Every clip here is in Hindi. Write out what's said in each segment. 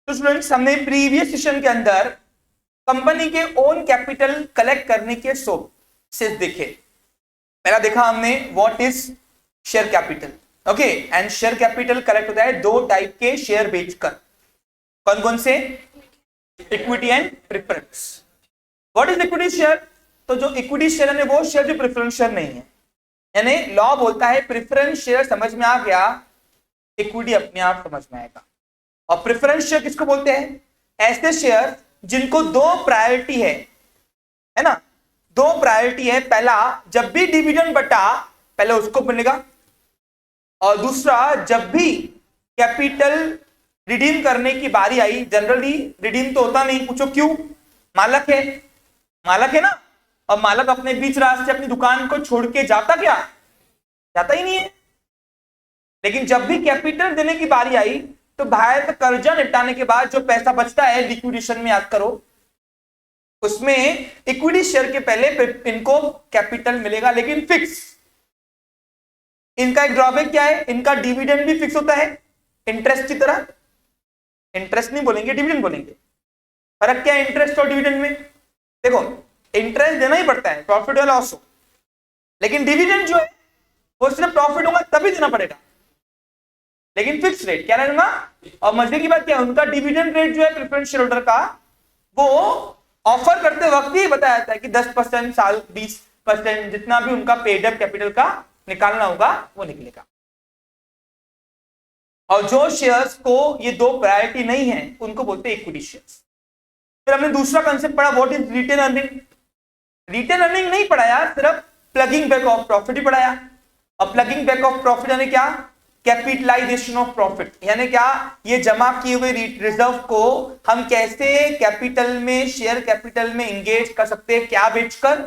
तो स्टूडेंट्स, हमने प्रीवियस सेशन के अंदर कंपनी के ओन कैपिटल कलेक्ट करने के सोर्सेस देखे। पहला देखा हमने what is share capital. Okay, and share capital collect होता है दो टाइप के शेयर बेचकर। कौन कौन से? Equity and preference. What is equity share? तो जो इक्विटी शेयर है वो शेयर जो प्रेफरेंस शेयर नहीं है। यानी लॉ बोलता है प्रेफरेंस शेयर समझ में आ गया, इक्विटी अपने आप समझ में आएगा। और प्रेफरेंस शेयर किसको बोलते हैं? ऐसे शेयर जिनको दो प्रायोरिटी है ना, दो प्रायोरिटी है। पहला, जब भी डिविडेंड बटा पहले उसको मिलेगा, और दूसरा जब भी कैपिटल रिडीम करने की बारी आई, जनरली रिडीम तो होता नहीं, पूछो क्यों? मालक है, मालक है ना, और मालक अपने बीच रास्ते अपनी दुकान को छोड़ के जाता क्या? जाता ही नहीं है। लेकिन जब भी कैपिटल देने की बारी आई तो बाहर का कर्जा निपटाने के बाद जो पैसा बचता है लिक्विडेशन में, याद करो, उसमें इक्विटी शेयर के पहले इनको कैपिटल मिलेगा, लेकिन फिक्स। इनका एक ड्रॉबैक क्या है? इनका डिविडेंड भी फिक्स होता है, इंटरेस्ट की तरह। इंटरेस्ट नहीं बोलेंगे, डिविडेंड बोलेंगे। फर्क क्या है इंटरेस्ट और डिविडेंड में? देखो, इंटरेस्ट देना ही पड़ता है, प्रॉफिट या लॉस हो, लेकिन डिविडेंड जो है वो सिर्फ प्रॉफिट होगा तभी देना पड़ेगा, लेकिन फिक्स रेट क्या रहेगा। और मजे की बात क्या है, उनका डिविडेंड रेट जो है प्रेफरेंस शेयर होल्डर का, वो ऑफर करते वक्त ही बताया जाता है कि 10% साल 20%, जितना भी उनका पेड अप कैपिटल का निकालना होगा वो निकलेगा। और जो शेयर्स को ये दो प्रायोरिटी नहीं है उनको बोलते हैं इक्विटी शेयर्स। फिर हमने दूसरा कंसेप्ट पढ़ा, what is retain earning. Retain earning नहीं पढ़ाया, सिर्फ प्लगिंग बैक ऑफ प्रॉफिट ही पढ़ाया। और प्लगिंग बैक ऑफ प्रॉफिट यानी क्या? Capitalisation of profit. यानी क्या? ये जमा किए हुए रिजर्व को हम कैसे कैपिटल में, शेयर कैपिटल में इंगेज कर सकते हैं? क्या बेचकर?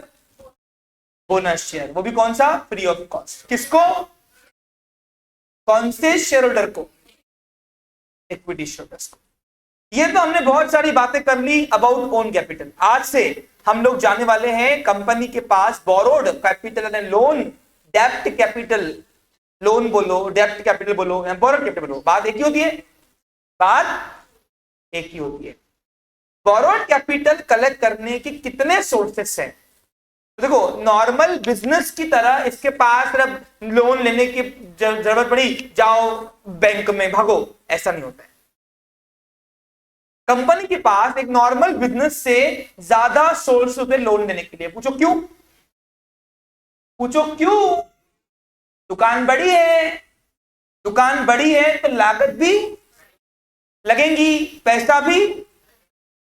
Bonus share. वो भी कौन सा? Free of cost. किसको? कौन से शेयर होल्डर को? इक्विटी शेयर होल्डर्स को। ये तो हमने बहुत सारी बातें कर ली अबाउट ओन कैपिटल। आज से हम लोग जाने वाले हैं कंपनी के पास बोरोड कैपिटल एंड लोन, डेप्ट कैपिटल। लोन बोलो, डेप्ट कैपिटल बोलो, या बोरोड कैपिटल बोलो, बात एक ही होती है। बात एक ही होती है। बोरोड कैपिटल कलेक्ट करने के कितने सोर्सेस हैं? देखो, नॉर्मल बिजनेस की तरह इसके पास सिर्फ लोन लेने की जरूरत पड़ी, जाओ बैंक में भागो, ऐसा नहीं होता है। कंपनी के पास एक नॉर्मल बिजनेस से ज्यादा सोर्स होते लोन देने के लिए। पूछो क्यों? पूछो क्यों? दुकान बड़ी है, दुकान बड़ी है तो लागत भी लगेंगी, पैसा भी,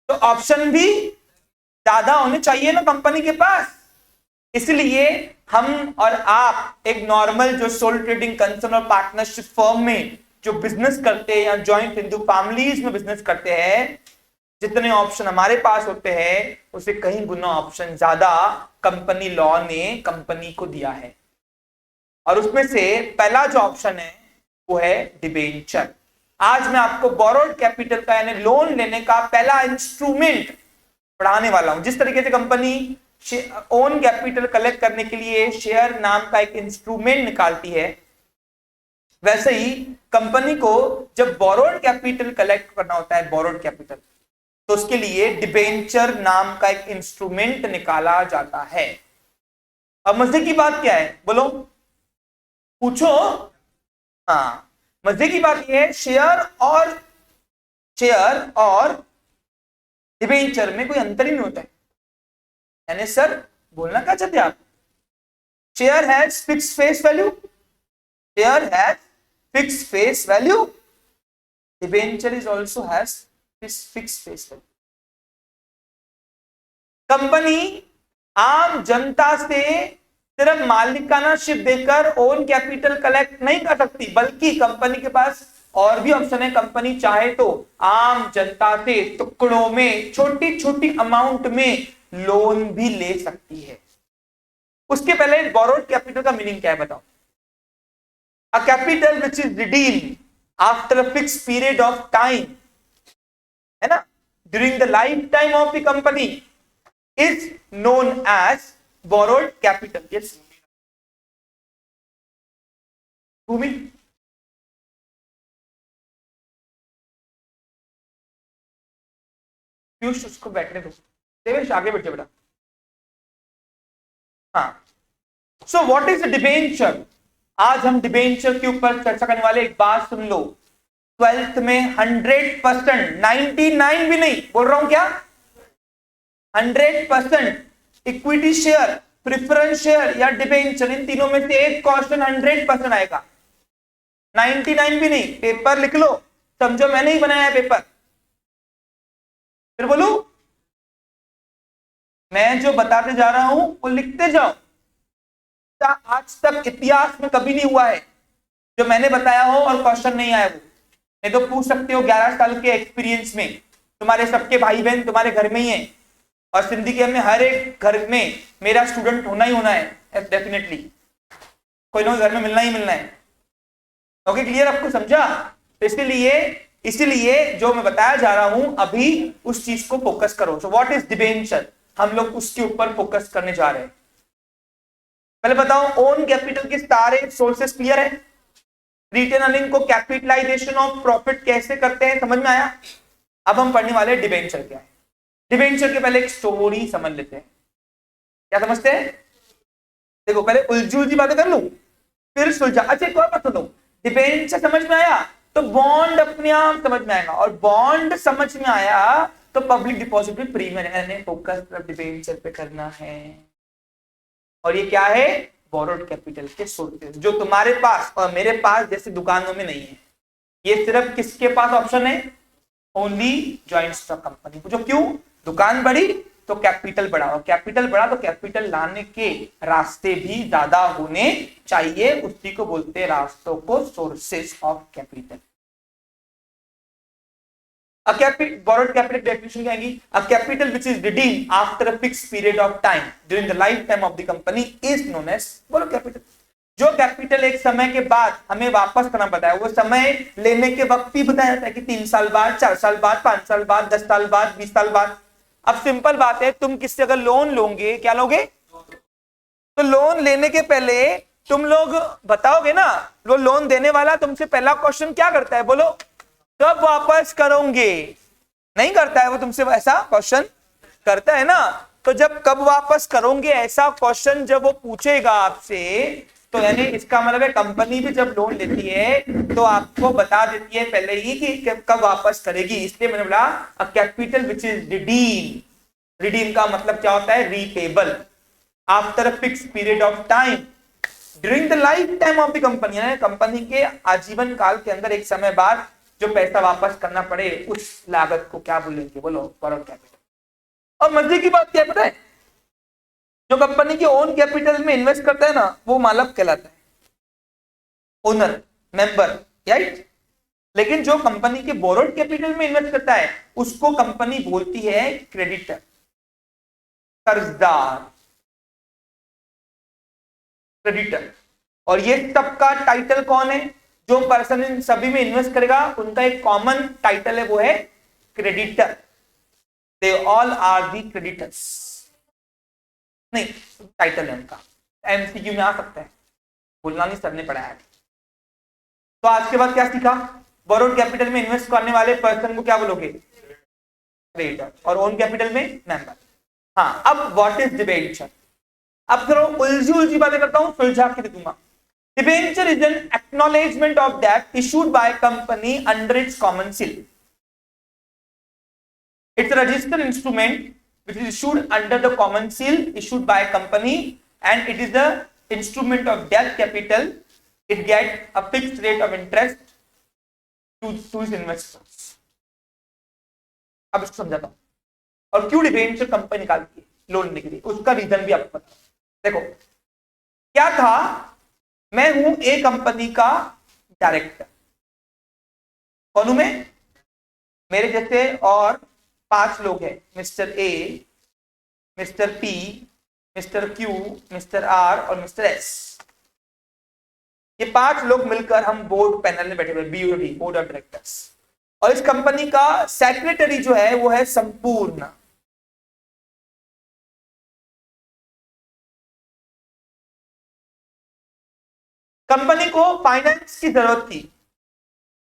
तो ऑप्शन भी ज्यादा होने चाहिए ना कंपनी के पास। इसलिए हम और आप एक नॉर्मल जो सोल ट्रेडिंग कंसर्न और पार्टनरशिप फर्म में जो बिजनेस करते हैं, या जॉइंट हिंदू फैमिलीज में बिजनेस करते हैं, जितने ऑप्शन हमारे पास होते हैं उससे कहीं गुना ऑप्शन ज्यादा कंपनी लॉ ने कंपनी को दिया है। और उसमें से पहला जो ऑप्शन है वो है डिबेंचर। आज मैं आपको बोरोड कैपिटल का यानी लोन लेने का पहला इंस्ट्रूमेंट पढ़ाने वाला हूं। जिस तरीके से कंपनी ओन कैपिटल कलेक्ट करने के लिए शेयर नाम का एक इंस्ट्रूमेंट निकालती है, वैसे ही कंपनी को जब बोरोड कैपिटल कलेक्ट करना होता है, बोरोड कैपिटल, तो उसके लिए डिबेंचर नाम का एक इंस्ट्रूमेंट निकाला जाता है। अब मजे की बात क्या है बोलो? पूछो। हाँ, मजे की बात यह है, शेयर और डिबेंचर में कोई अंतर ही नहीं होता है। यानी सर, बोलना क्या चाहते हैं आप? Share has fix face value, share has fix face value, debenture is also has fix face value. Company आम जनता से सिर्फ मालिकाना शिप देकर ओन कैपिटल कलेक्ट नहीं कर सकती, बल्कि कंपनी के पास और भी ऑप्शन है। कंपनी चाहे तो आम जनता से टुकड़ों में, छोटी छोटी अमाउंट में लोन भी ले सकती है। उसके पहले बोरोड कैपिटल का मीनिंग क्या है बताओ? A capital which is redeemed after a fix period of time, है ना, during the life time of the company is known as borrowed capital. Yes, Bhumi. Piyush उसको बैठने दो, देवेश आगे बैठे बेटा। हाँ, सो व्हाट इज डिबेंचर? आज हम डिबेंचर के ऊपर चर्चा करने वाले। एक बात सुन लो, 12th में 100%, 99 भी नहीं बोल रहा हूं क्या, 100% इक्विटी शेयर, प्रेफरेंस शेयर या डिबेंचर, इन तीनों में से एक क्वेश्चन 100% आएगा, 99 भी नहीं। पेपर लिख लो, समझो मैंने ही बनाया है पेपर। फिर बोलू, मैं जो बताते जा रहा हूं वो लिखते जाओ। आज तक इतिहास में कभी नहीं हुआ है जो मैंने बताया हो और क्वेश्चन नहीं आया वो। नहीं तो पूछ सकते हो, 11 साल के एक्सपीरियंस में तुम्हारे सबके भाई बहन तुम्हारे घर में ही है, और जिंदगी में हर एक घर में मेरा स्टूडेंट होना ही होना है डेफिनेटली, कोई ना कोई घर में मिलना ही मिलना है। ओके, क्लियर आपको, समझा? तो इसीलिए जो मैं बताया जा रहा हूं अभी उस चीज को फोकस करो। सो व्हाट इज डिबेंचर, हम लोग उसके ऊपर फोकस करने जा रहे हैं। पहले बताओ, ओन कैपिटल के सारे सोर्सेस क्लियर है? रिटेन अर्निंग को कैपिटलाइजेशन ऑफ प्रॉफिट कैसे करते हैं, समझ में आया? अब हम पढ़ने वाले डिबेंचर क्या है। डिबेंचर के पहले एक स्टोरी समझ लेते हैं। क्या समझते हैं? देखो, पहले उलझी बातें कर लूं फिर सुलझा। अच्छा, एक और बात सुनो, डिबेंचर समझ में आया तो बॉन्ड अपने आप समझ में आएगा, और बॉन्ड समझ में आया तो public depository premium focus debenture पे करना है। और ये क्या है? बोरोड कैपिटल के सोर्सेस, जो तुम्हारे पास और मेरे पास जैसे दुकानों में नहीं है। ये सिर्फ किसके पास ऑप्शन है? Only joint stock company. पूछो क्यों? दुकान बड़ी तो कैपिटल बढ़ा, और कैपिटल बढ़ा तो कैपिटल लाने के रास्ते भी ज्यादा होने चाहिए। उसी को बोलते हैं रास्तों को sources of capital. borrowed capital definition क्या आएगी? A capital which is redeemed after a fixed period of time during the lifetime of the company is known as borrowed capital. जो कैपिटल एक समय के बाद हमें वापस करना पड़ता है, वो समय लेने के वक्त ही बताया जाता है कि 3 साल बाद, 4 साल बाद, 5 साल बाद, 10 साल बाद, 20 साल बाद। अब सिंपल बात है, तुम किससे अगर लोन लोगे, क्या लोगे? तो लोन लेने के पहले तुम लोग बताओगे ना, वो लोन देने वाला तुमसे पहला क्वेश्चन क्या करता है? बोलो, कब वापस करोगे? नहीं करता है वो तुमसे ऐसा क्वेश्चन, करता है ना? तो जब कब वापस करोगे ऐसा क्वेश्चन जब वो पूछेगा आपसे, तो यानी इसका मतलब है कंपनी भी जब लोन लेती है तो आपको बता देती है पहले ही कि कब वापस करेगी। इसलिए मैंने बोला a capital which is redeem. Redeem का मतलब क्या होता है? Repayable after a fix period of time during the life time of the company. यानी कंपनी के आजीवन काल के अंदर एक समय बाद जो पैसा वापस करना पड़े, उस लागत को क्या बोलेंगे? बोलो, बोरोड कैपिटल। और मजे की बात क्या है पता है? जो कंपनी की ओन कैपिटल में इन्वेस्ट करता है ना, वो मालक कहलाता है, ओनर, मेंबर, राइट? लेकिन जो कंपनी के बोरोड कैपिटल में इन्वेस्ट करता है उसको कंपनी बोलती है क्रेडिटर, कर्जदार, क्रेडिटर। और ये सबका टाइटल कौन है? जो पर्सन इन सभी में इन्वेस्ट करेगा उनका एक कॉमन टाइटल है, वो है creditor. They all are the creditors. नहीं, टाइटल है उनका, एमसीक्यू में आ सकता है, बोलना नहीं, सर ने पढ़ाया। तो आज के बाद क्या सीखा? बोरोड कैपिटल में इन्वेस्ट करने वाले पर्सन को क्या बोलोगे? क्रेडिटर। और ओन कैपिटल में मेंबर। हाँ, अब व्हाट इज डिबेंचर? अब थोड़ा उलझी बातें करता हूं, सुलझा के दे दूंगा। Debenture is an acknowledgement of debt issued by a company under its common seal. It's a registered instrument which is issued under the common seal issued by a company, and it is the instrument of debt capital. It gets a fixed rate of interest to its investors. अब इसको समझाता हूं, और क्यों डिबेंचर कंपनी निकालती है लोन लेने के लिए, उसका रीजन भी आपको पता। देखो क्या था, मैं हूं ए कंपनी का डायरेक्टर। कौन हूं मैं? मेरे जैसे और 5 लोग हैं, mister A, mister P, mister Q, mister R और मिस्टर एस। ये 5 लोग मिलकर हम बोर्ड पैनल में बैठे हुए, बीओडी, बोर्ड ऑफ डायरेक्टर्स। और इस कंपनी का सेक्रेटरी जो है वो है संपूर्ण। कंपनी को फाइनेंस की जरूरत थी।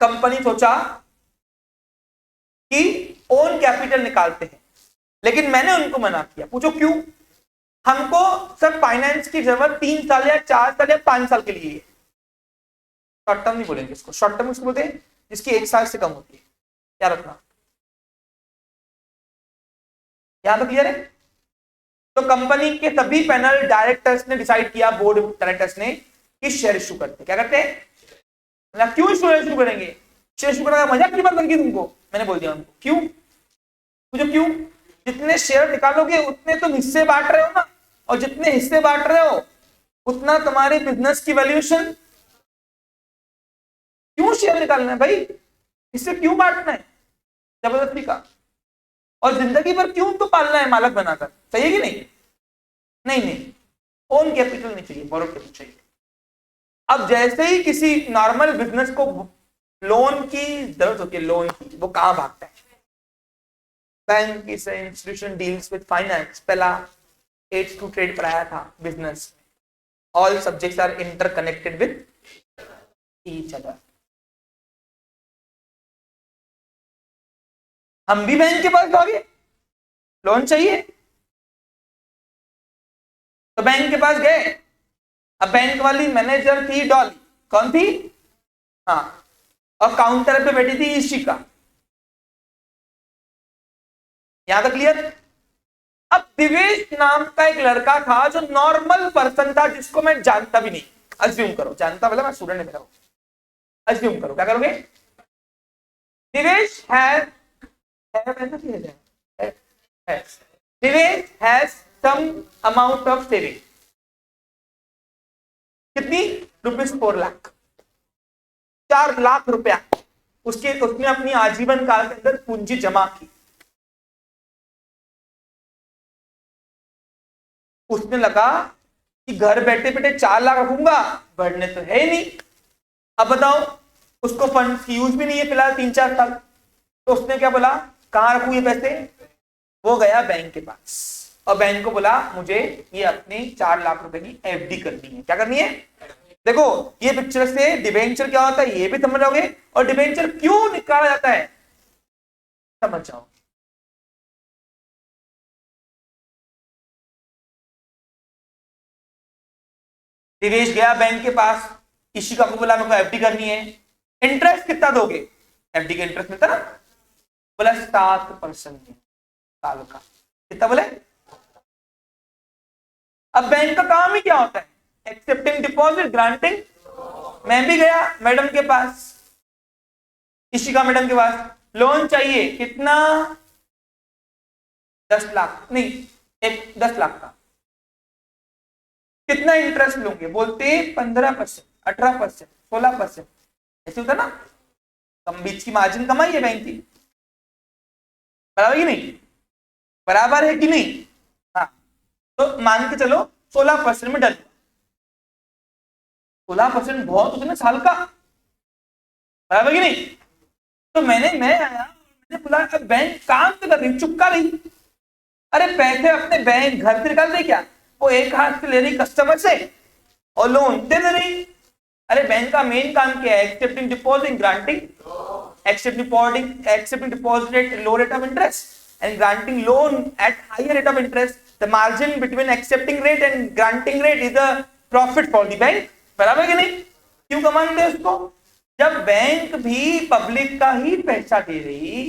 कंपनी सोचा कि ओन कैपिटल निकालते हैं। लेकिन मैंने उनको मना किया। पूछो क्यों? हमको सर फाइनेंस की जरूरत 3 साल या 4 साल या 5 साल के लिए है। शॉर्ट टर्म नहीं बोलेंगे इसको, शॉर्ट टर्म इसको बोलते हैं जिसकी 1 साल से कम होती है। क्या रखना, यहां तो क्लियर है? तो कंपनी के सभी पैनल डायरेक्टर्स ने डिसाइड किया, बोर्ड डायरेक्टर्स ने, कि शेयर इशू करते। क्या करते हैं? मतलब क्यों शेयर इशू करेंगे? शेयर इशू करने का मजा की बात लगी तुमको? मैंने बोल दिया उनको क्यों। मुझे क्यों? जितने शेयर निकालोगे उतने तुम हिस्से बांट रहे हो ना, और जितने हिस्से बांट रहे हो उतना तुम्हारे बिजनेस की वैल्यूएशन। क्यों शेयर निकालना है भाई? इससे क्यों बांटना है जबरदस्ती का? और जिंदगी भर क्यों तो पालना है मालक बनाकर? सही है कि नहीं? नहीं नहीं, ओन कैपिटल नहीं चाहिए, बोरो कैपिटल चाहिए। अब जैसे ही किसी नॉर्मल बिजनेस को लोन की जरूरत होती है, लोन की, वो कहां भागता है? बैंक की से इंस्टीट्यूशन डील्स विद फाइनेंस। पहला 8 टू ट्रेड पढ़ाया था business. All subjects are interconnected with each other. हम भी बैंक के पास भागे, लोन चाहिए तो बैंक के पास गए। अब बैंक वाली मैनेजर थी डॉली। कौन थी? हाँ, और काउंटर पे बैठी थी ईशिका। यहां तक क्लियर? अब दिवेश नाम का एक लड़का था जो नॉर्मल पर्सन था, जिसको मैं जानता भी नहीं। अज्यूम करो, जानता मतलब मैं स्टूडेंट है मेरा। अज्यूम करो, क्या करोगे? Divesh Divesh has some amount of saving. कितनी? ₹4 लाख, 4 लाख रुपया उसने अपनी आजीवन काल के अंदर पूंजी जमा की। उसने लगा कि घर बैठे बैठे 4 लाख रखूंगा, बढ़ने तो है ही नहीं। अब बताओ, उसको फंड की यूज भी नहीं है फिलहाल 3-4 साल। तो उसने क्या बोला, कहां रखूं ये पैसे? वो गया बैंक के पास और बैंक को बोला मुझे ये अपने 4 लाख रुपए की एफडी करनी है। क्या करनी है? देखो ये पिक्चर से डिबेंचर क्या होता है ये भी समझ जाओगे, और डिबेंचर क्यों निकाला जाता है समझ जाओ। दिवेश गया बैंक के पास, इशिका को बोला मेरे को एफडी करनी है। इंटरेस्ट कितना दोगे? एफडी का इंटरेस्ट मिलता ना, बोला 7% साल का। कितना बोले? अब बैंक का काम ही क्या होता है? Accepting deposit, granting. मैं भी गया मैडम के पास, इशिका मैडम के पास, लोन चाहिए। कितना? 10 लाख नहीं, 10 लाख का। कितना इंटरेस्ट लोगे? बोलते 15%, 18%, 16%, ऐसे होता ना। कम बीच की मार्जिन कमाई है बैंक की, बराबर ही नहीं? बराबर है कि नहीं? हाँ, तो मान के चलो 16% में डन। 16% बहुत होता ना साल का, बराबर कि नहीं? तो मैं आया, मैंने बोला अब बैंक काम तो कर रही, चुपका रही। अरे पैसे अपने बैंक घर से निकाल दे क्या? वो एक हाथ से ले रही कस्टमर से और लोन दे रही। अरे बैंक का मेन काम क्या है? Accepting deposit, granting. accepting deposit at low rate of interest and granting loan at higher rate of interest. The margin between accepting rate and granting rate is a profit for the bank. बराबर कि नहीं? क्यों कमाते हैं उसको? जब बैंक भी पब्लिक का ही पैसा दे रही,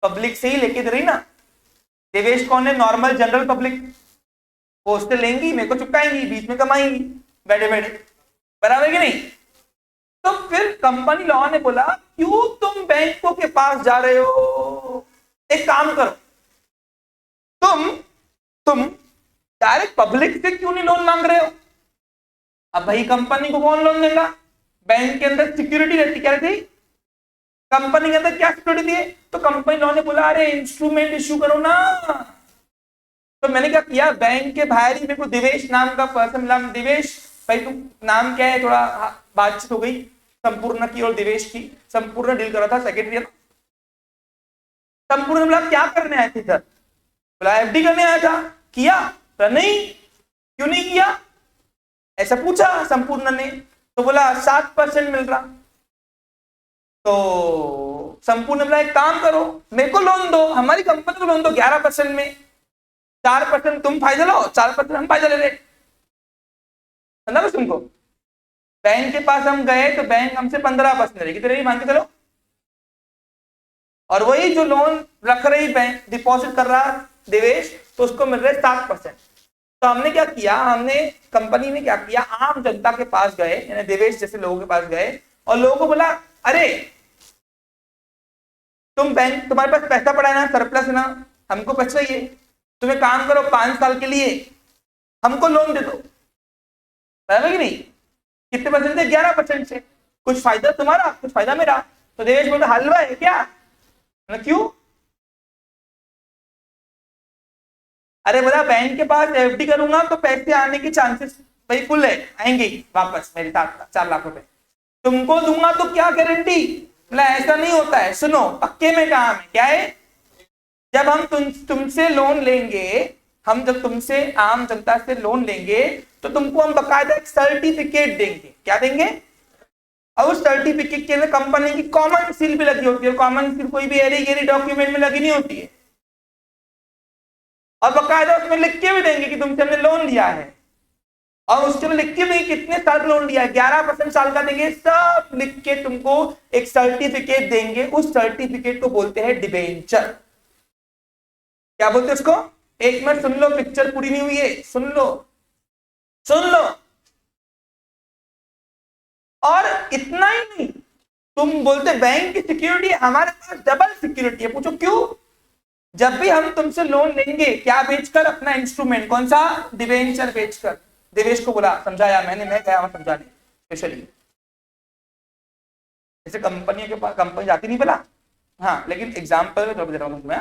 पब्लिक से ही लेके दे रही ना। देवेश कौन है? Normal general public. वो उससे लेंगी, मेरे को चुकाएंगी, बीच में कमाएंगी बैठे बैठे, बराबर कि नहीं? तो फिर कंपनी लॉ ने बोला क्यों तुम बैंकों के पास जा रहे हो? एक काम करो, तुम डायरेक्ट पब्लिक से क्यों नहीं लोन मांग रहे हो? अब भाई कंपनी को कौन लोन देगा? बैंक के अंदर सिक्योरिटी रहती, क्या रहती? कंपनी के अंदर क्या सिक्योरिटी है? तो कंपनी लॉ ने बोला अरे इंस्ट्रूमेंट इश्यू करो ना। तो मैंने क्या किया, बैंक के बाहर ही मेरे को दिवेश नाम का पर्सन मिला। दिवेश भाई तुम नाम क्या है? थोड़ा बातचीत हो गई संपूर्ण की और दिवेश की। संपूर्ण डील कर रहा था, सेक्रेटरी। संपूर्ण बोला क्या करने आए थे सर? बोला एफडी करने आया था। किया? तो नहीं। क्यों नहीं किया ऐसा पूछा संपूर्ण ने। तो बोला 7% मिल रहा। तो संपूर्ण बोला एक काम करो, मेरे को लोन दो, हमारी कंपनी को लोन दो 11% में। 4% तुम फायदा लो, 4% हम फायदा ले रहे, समझा बस तुमको। बैंक के पास हम गए तो बैंक हमसे 15% ले, कितने मान के चलो, और वही जो लोन रख रही बैंक, डिपॉजिट कर रहा देवेश, तो उसको मिल रहे 7%। तो हमने क्या किया, हमने कंपनी ने क्या किया, आम जनता के पास गए, यानी देवेश जैसे लोगों के पास गए और लोगों को बोला, अरे तुम बैंक, तुम्हारे पास पैसा पड़ा है ना, सरप्लस है ना, हमको पैसा चाहिए, तुम एक काम करो 5 साल के लिए हमको लोन दे दो, बराबर कि नहीं। कितने परसेंट से, 11% से, कुछ फायदा तुम्हारा कुछ फायदा मेरा। तो देवेश बोलते हलवा है क्या, क्यों, अरे बोला बैंक के पास एफडी करूंगा तो पैसे आने की चांसेस भाई फुल है, आएंगे वापस मेरे साथ 4 लाख रुपए, तुमको दूंगा तो क्या गारंटी, बोला ऐसा नहीं होता है, सुनो पक्के में काम है, क्या है, जब हम तुमसे लोन लेंगे, हम जब तुमसे आम जनता से लोन लेंगे तो तुमको हम बकायदा एक सर्टिफिकेट देंगे, क्या देंगे, और उस सर्टिफिकेट के अंदर कंपनी की कॉमन सील भी लगी होती है, कॉमन सील कोई भी एरी गेरी डॉक्यूमेंट में लगी नहीं होती है, और बकायदा उसमें लिख के भी देंगे कि तुमसे हमने लोन लिया है, और उसके में लिख के भी कितने साल लोन लिया है, 11% साल का देंगे, सब लिख के तुमको एक सर्टिफिकेट देंगे, उस सर्टिफिकेट को बोलते हैं डिबेंचर। क्या बोलते हैं उसको, एक मिनट सुन लो, पिक्चर पूरी नहीं हुई है, सुन लो सुन लो। और इतना ही नहीं, तुम बोलते बैंक की सिक्योरिटी, हमारे पास डबल सिक्योरिटी है, पूछो क्यों, जब भी हम तुमसे लोन लेंगे, क्या बेचकर, अपना इंस्ट्रूमेंट, कौन सा, डिबेंचर बेचकर। देवेश को बोला, समझाया मैंने, मैं गया वहां समझाने स्पेशली, जैसे कंपनियों के पास कंपनी जाती नहीं बोला, हाँ लेकिन एग्जाम्पल दे रहा हूं तुम्हें।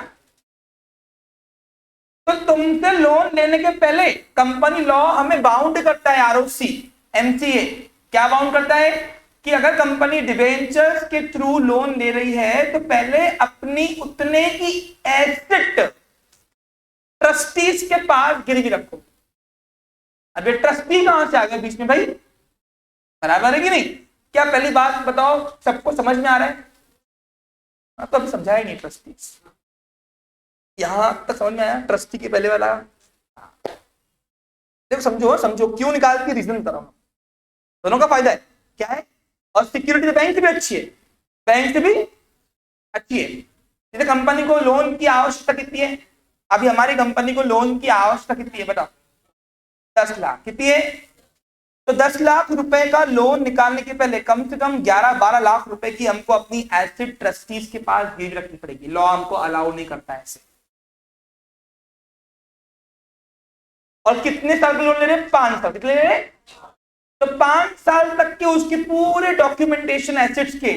तो तुमसे लोन लेने के पहले कंपनी लॉ हमें बाउंड करता है, आरओसी एमसीए क्या बाउंड करता है, कि अगर कंपनी डिबेंचर्स के थ्रू लोन ले रही है तो पहले अपनी उतने की एसेट ट्रस्टीज के पास गिरवी रखो। अब ये ट्रस्टी कहां से आ गया बीच में भाई, बराबर है कि नहीं, क्या पहली बात बताओ, सबको समझ में आ रहा है, तो अभी समझाया नहीं, ट्रस्टीज यहां तक समझ में आया, ट्रस्टी के पहले वाला, देखो समझो समझो क्यों निकाल के रीजन कर रहा हूं, दोनों का फायदा है, क्या है, और सिक्योरिटी बैंक से भी अच्छी है, बैंक से भी अच्छी है। जैसे कंपनी को लोन की आवश्यकता कितनी है, अभी हमारी कंपनी को लोन की आवश्यकता कितनी है बताओ, 10 लाख, कितनी है, तो 10 लाख रुपए का लोन निकालने के पहले कम से कम 11-12 लाख रुपए की हमको अपनी एसेट ट्रस्टीज के पास गिरवी रखनी पड़ेगी, लॉ हमको अलाउ नहीं करता है ऐसे। और कितने साल का लोन ले रहे हैं, 5 साल, कितने ले रहे हैं, तो 5 साल तक के उसके पूरे डॉक्यूमेंटेशन एसेट्स के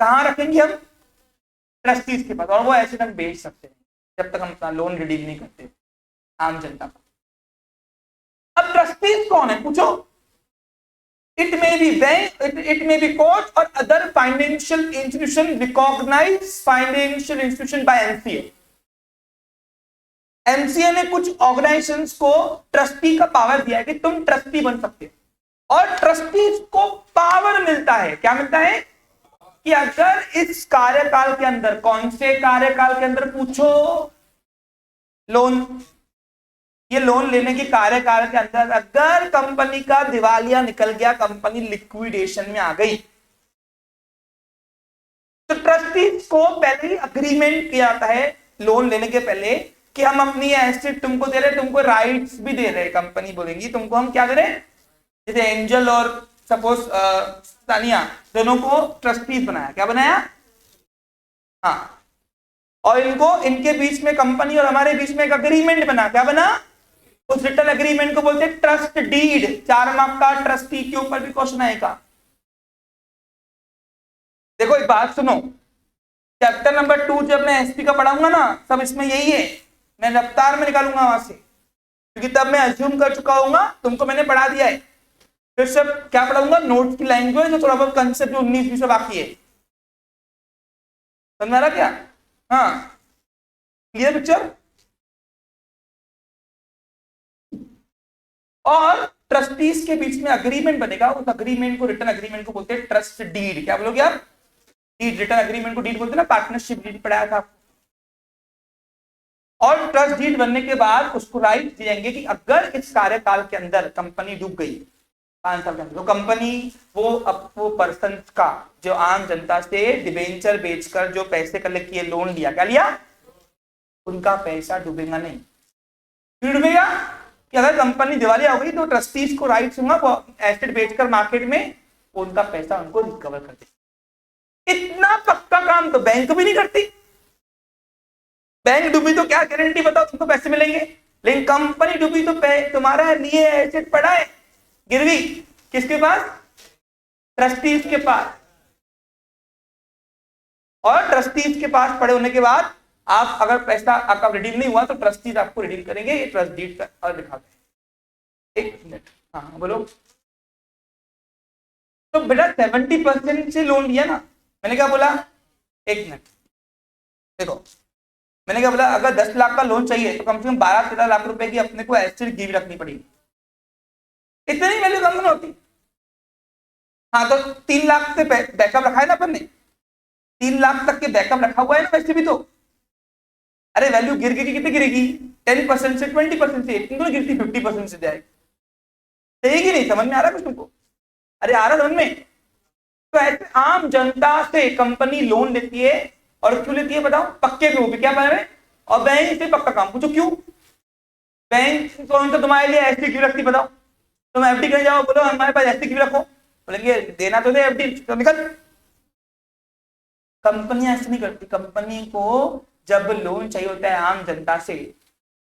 कहां रखेंगे हम, ट्रस्टीज के पास, और वो एसेट हम बेच सकते हैं जब तक हम अपना लोन रिडीम नहीं करते आम जनता को। अब ट्रस्टीज कौन है पूछो, it may be bank, it may be court और other financial institution, recognised financial institution by MCA. MCA ने कुछ ऑर्गेनाइजेशंस को ट्रस्टी का पावर दिया है कि तुम ट्रस्टी बन सकते हो, और ट्रस्टीज को पावर मिलता है, क्या मिलता है, कि अगर इस कार्यकाल के अंदर, कौन से कार्यकाल के अंदर पूछो, लोन, ये लोन लेने के कार्यकाल के अंदर अगर कंपनी का दिवालिया निकल गया, कंपनी लिक्विडेशन में आ गई, तो ट्रस्टीज को पहले ही अग्रीमेंट किया जाता है लोन लेने के पहले कि हम अपनी एसेट तुमको दे रहे, तुमको राइट्स भी दे रहे, कंपनी बोलेंगी तुमको हम क्या दे रहे, जैसे एंजल और सपोज सानिया दोनों को ट्रस्टीज बनाया, क्या बनाया, हाँ, और इनको, इनके बीच में, कंपनी और हमारे बीच में एक अग्रीमेंट बना, क्या बना, उस रिटन एग्रीमेंट को बोलते हैं ट्रस्ट डीड। 4 मार्क का ट्रस्टी के ऊपर भी क्वेश्चन आएगा। देखो एक बात सुनो, चैप्टर नंबर 2 जब मैं एसपी का पढ़ाऊंगा ना, सब इसमें यही है, मैं रफ्तार में निकालूंगा वहां से, क्योंकि तब मैं अज्यूम कर चुका हूँ, तुमको मैंने पढ़ा दिया है, फिर सब क्या पढ़ाऊंगा, नोट्स की लैंग्वेज और थोड़ा बहुत कंसेप्ट जो 19-20 बाकी है, समझ में आ रहा क्या, हाँ क्लियर पिक्चर। और ट्रस्टीज के बीच में अग्रीमेंट बनेगा, उस अग्रीमेंट को, रिटन एग्रीमेंट को बोलते हैं ट्रस्ट डीड। क्या बोलोगे आप, डीड, रिटन एग्रीमेंट को डीड बोलते हैं ना, पार्टनरशिप डीड पढ़ाया था। और ट्रस्ट डीड बनने के बाद उसको राइट दिएंगे कि अगर इस कार्यकाल के अंदर कंपनी डूब गई 5 साल के अंदर, तो कंपनी वो पर्सन का जो आम जनता से डिबेंचर बेचकर जो पैसे कलेक्ट किए, लोन लिया, क्या लिया, उनका पैसा डूबेगा नहीं। क्यों डूबेगा? कि अगर कंपनी दिवालिया हो गई तो ट्रस्टीज को राइट होगा वो एसेट बेचकर मार्केट में उनका पैसा उनको रिकवर कर दे। इतना पक्का काम तो बैंक भी नहीं करती। बैंक डूबी तो क्या गारंटी बताओ तुमको पैसे मिलेंगे, लेकिन कंपनी डूबी तो तुम्हारा लिए एसेट पड़ा है गिरवी किसके पास? ट्रस्टीज के पास। और ट्रस्टीज के पास पड़े होने के बाद आप अगर पैसा आपका रिडीम नहीं हुआ तो ट्रस्टीज आपको रिडीम करेंगे। ये ट्रस्ट डीड का और दिखाते हैं। एक मिनट, हाँ बोलो। तो बेटा 70% से लोन लिया ना, मैंने क्या बोला, एक मिनट देखो, मैंने क्या बोला, अगर 10 लाख का लोन चाहिए तो कम से कम 12-13 लाख रुपए की अपने को एसेट गिव रखनी पड़ेगी। इतनी वैल्यू कम नहीं होती। हाँ तो 3 लाख से बैकअप रखा है ना अपन ने, 3 लाख तक के बैकअप रखा हुआ है ना वैसे भी तो। अरे वैल्यू गिर गई कितनी गिरेगी? 10% से 20% से, क्यों गिरती 50% से जाएगी? सही कि नहीं? समझ में आ रहा है कुछ तुमको? अरे आ रहा समझ में? तो ऐसे आम जनता से कंपनी लोन लेती है, और क्यों लेती है बताओ? पक्के पे, वो भी क्या है, और बैंक से पक्का काम। पूछो क्यों? बैंक कौन सा तुम्हारे लिए एफडी क्यों रखती बताओ? तुम एफडी करने जाओ, बोलो हमारे पास एफडी क्यों रखो, बोलेंगे देना तो दे एफडी, तो निकल। कंपनी ऐसे नहीं करती। कंपनी को जब लोन चाहिए होता है आम जनता से,